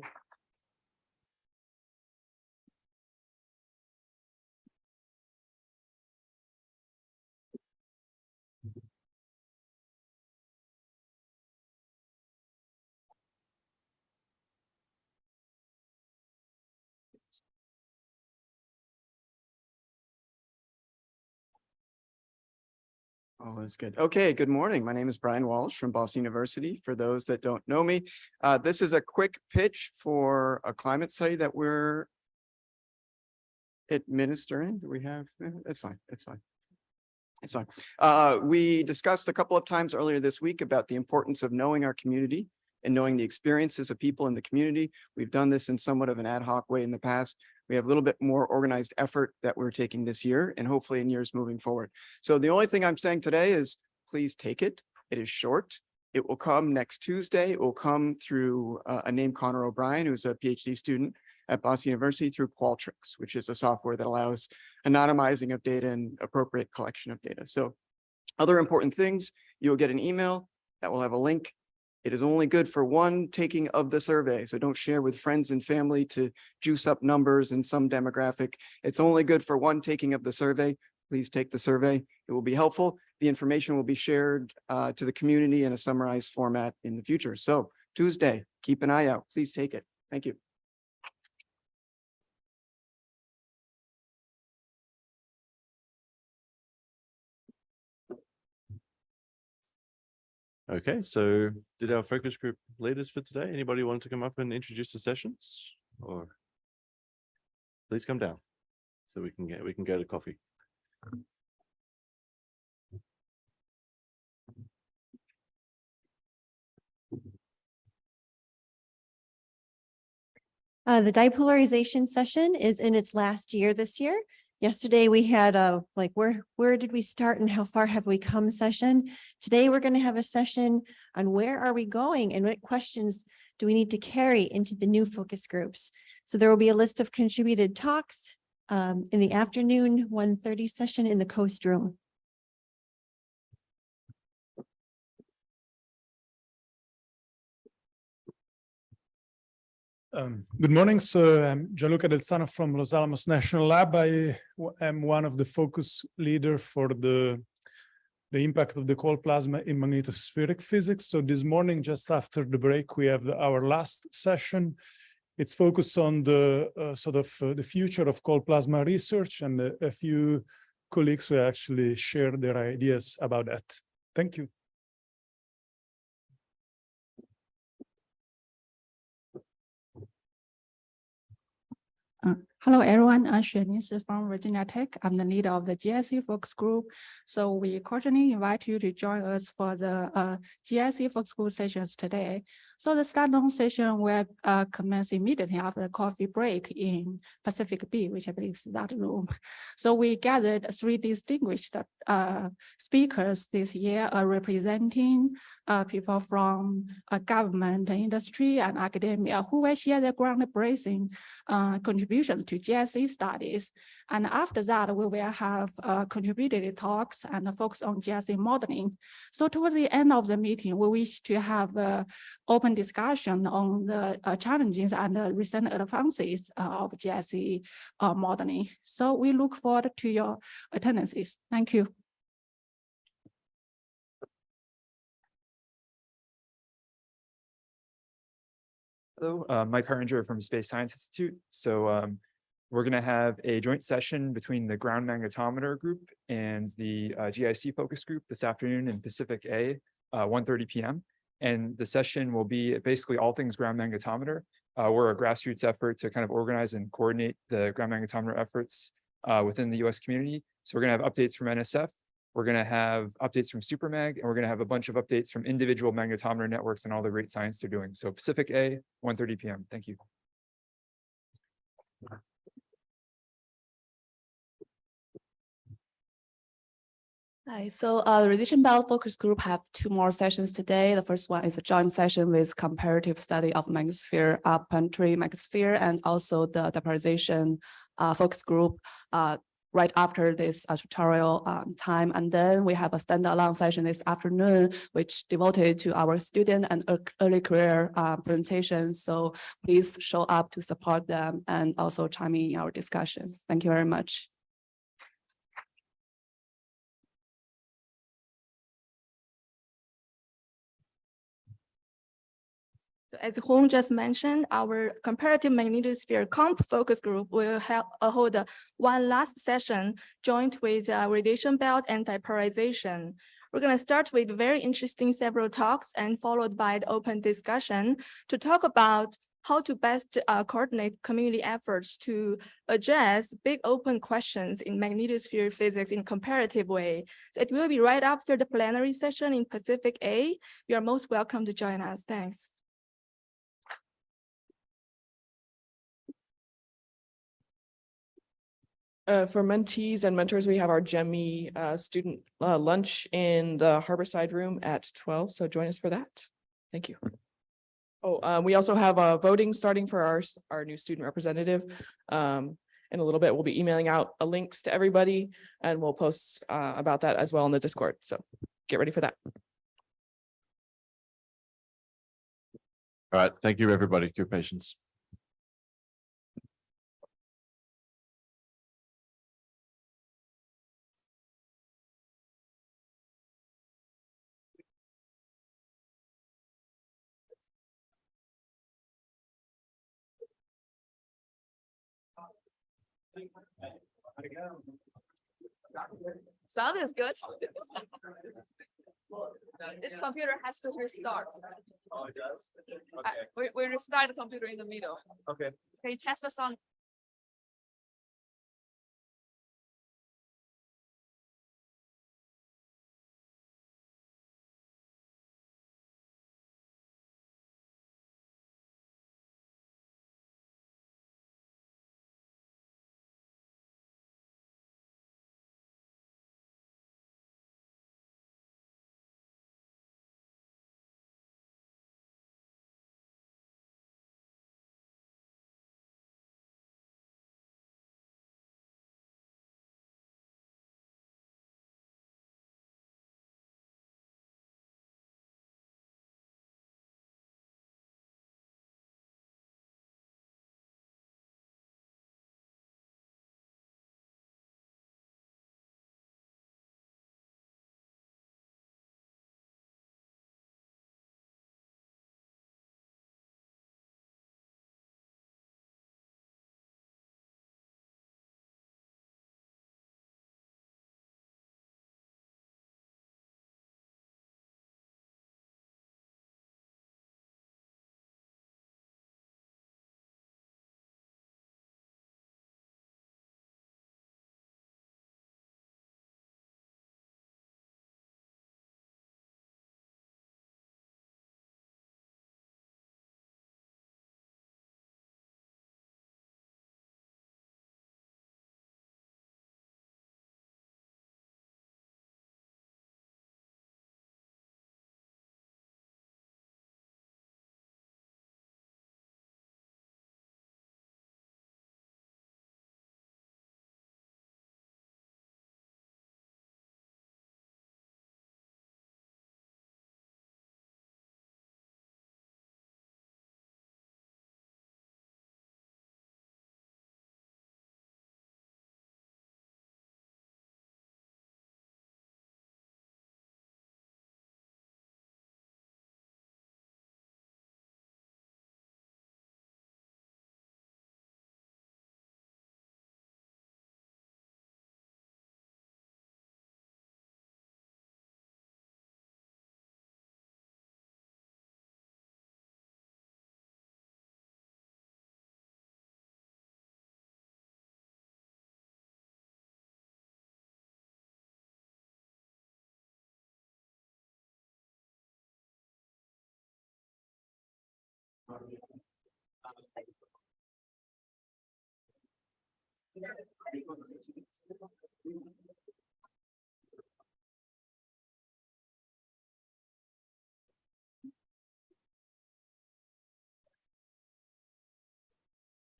Oh, that's good. Okay, good morning. My name is Brian Walsh from Boston University. For those that don't know me, this is a quick pitch for a climate study that we're administering. Do we have? It's fine. It's fine. It's fine. We discussed a couple of times earlier this week about the importance of knowing our community and knowing the experiences of people in the community. We've done this in somewhat of an ad hoc way in the past. We have a little bit more organized effort that we're taking this year and hopefully in years moving forward. So the only thing I'm saying today is please take it. It is short. It will come next Tuesday. It will come through a name Connor O'Brien, who's a PhD student at Boston University, through Qualtrics, which is a software that allows anonymizing of data and appropriate collection of data. So other important things, you'll get an email that will have a link. It is only good for one taking of the survey. So don't share with friends and family to juice up numbers in some demographic. It's only good for one taking of the survey. Please take the survey. It will be helpful. The information will be shared to the community in a summarized format in the future. So Tuesday, keep an eye out. Please take it. Thank you. Okay, so did our focus group leaders for today, anybody want to come up and introduce the sessions? Or please come down. so we can go to coffee. The dipolarization session is in its last year this year. Yesterday, we had a like, where did we start and how far have we come session? Today, we're going to have a session on where are we going and what questions do we need to carry into the new focus groups. So there will be a list of contributed talks in the afternoon 1:30 session in the Coast Room. Good morning. So I'm Gianluca Del Sano from Los Alamos National Lab. I am one of the focus leader for the impact of the cold plasma in magnetospheric physics. So this morning, just after the break, we have our last session. It's focused on the the future of cold plasma research, and a few colleagues will actually share their ideas about that. Thank you. Hello, everyone. I'm Xuan from Virginia Tech. I'm the leader of the GIC Focus Group. So we cordially invite you to join us for the GIC Focus Group sessions today. So the standalone session will commence immediately after the coffee break in Pacific B, which I believe is that room. So we gathered 3 distinguished speakers this year, representing people from government, industry, and academia who will share their groundbreaking contributions to GIC studies. And after that, we will have contributed talks and focus on GIC modeling. So towards the end of the meeting, we wish to have open discussion on the challenges and the recent advances of GIC modeling. So we look forward to your attendances. Thank you. Hello, Mike Hardinger from Space Science Institute. So we're going to have a joint session between the ground magnetometer group and the GIC focus group this afternoon in Pacific A, 1:30 p.m. And the session will be basically all things ground magnetometer. We're a grassroots effort to kind of organize and coordinate the ground magnetometer efforts within the US community. So we're going to have updates from NSF. We're going to have updates from SuperMag, and we're going to have a bunch of updates from individual magnetometer networks and all the great science they're doing. So Pacific A, 1:30 p.m. Thank you. Hi, so the radiation belt focus group have 2 more sessions today. The first one is a joint session with comparative study of magnetosphere, planetary magnetosphere, and also the dipolarization focus group right after this tutorial time. And then we have a standalone session this afternoon, which devoted to our student and early career presentations. So please show up to support them and also chime in our discussions. Thank you very much. So as Hong just mentioned, our comparative magnetosphere comp focus group will hold one last session joint with radiation belt and dipolarization. We're going to start with very interesting several talks and followed by the open discussion to talk about how to best coordinate community efforts to address big open questions in magnetosphere physics in comparative way. So it will be right after the plenary session in Pacific A. You are most welcome to join us. Thanks. For mentees and mentors, we have our GEMI student lunch in the Harborside room at 12. So join us for that. Thank you. Oh, we also have voting starting for our new student representative. In a little bit, we'll be emailing out links to everybody, and we'll post about that as well in the Discord. So get ready for that. All right. Thank you, everybody, for your patience. Sound is good. This computer has to restart. Oh, it does? We restart the computer in the middle. Okay. Can you test the sound?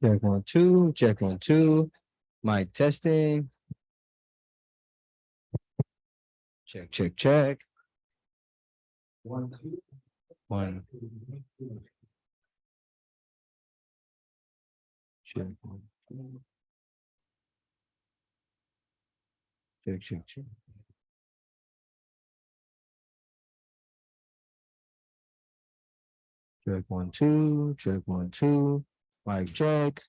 Check 1, 2, check 1, 2. Mic testing. Check, check, check. 1. Check 1, 2. Check, check, check. Check 1, 2, check 1, 2. Mic check.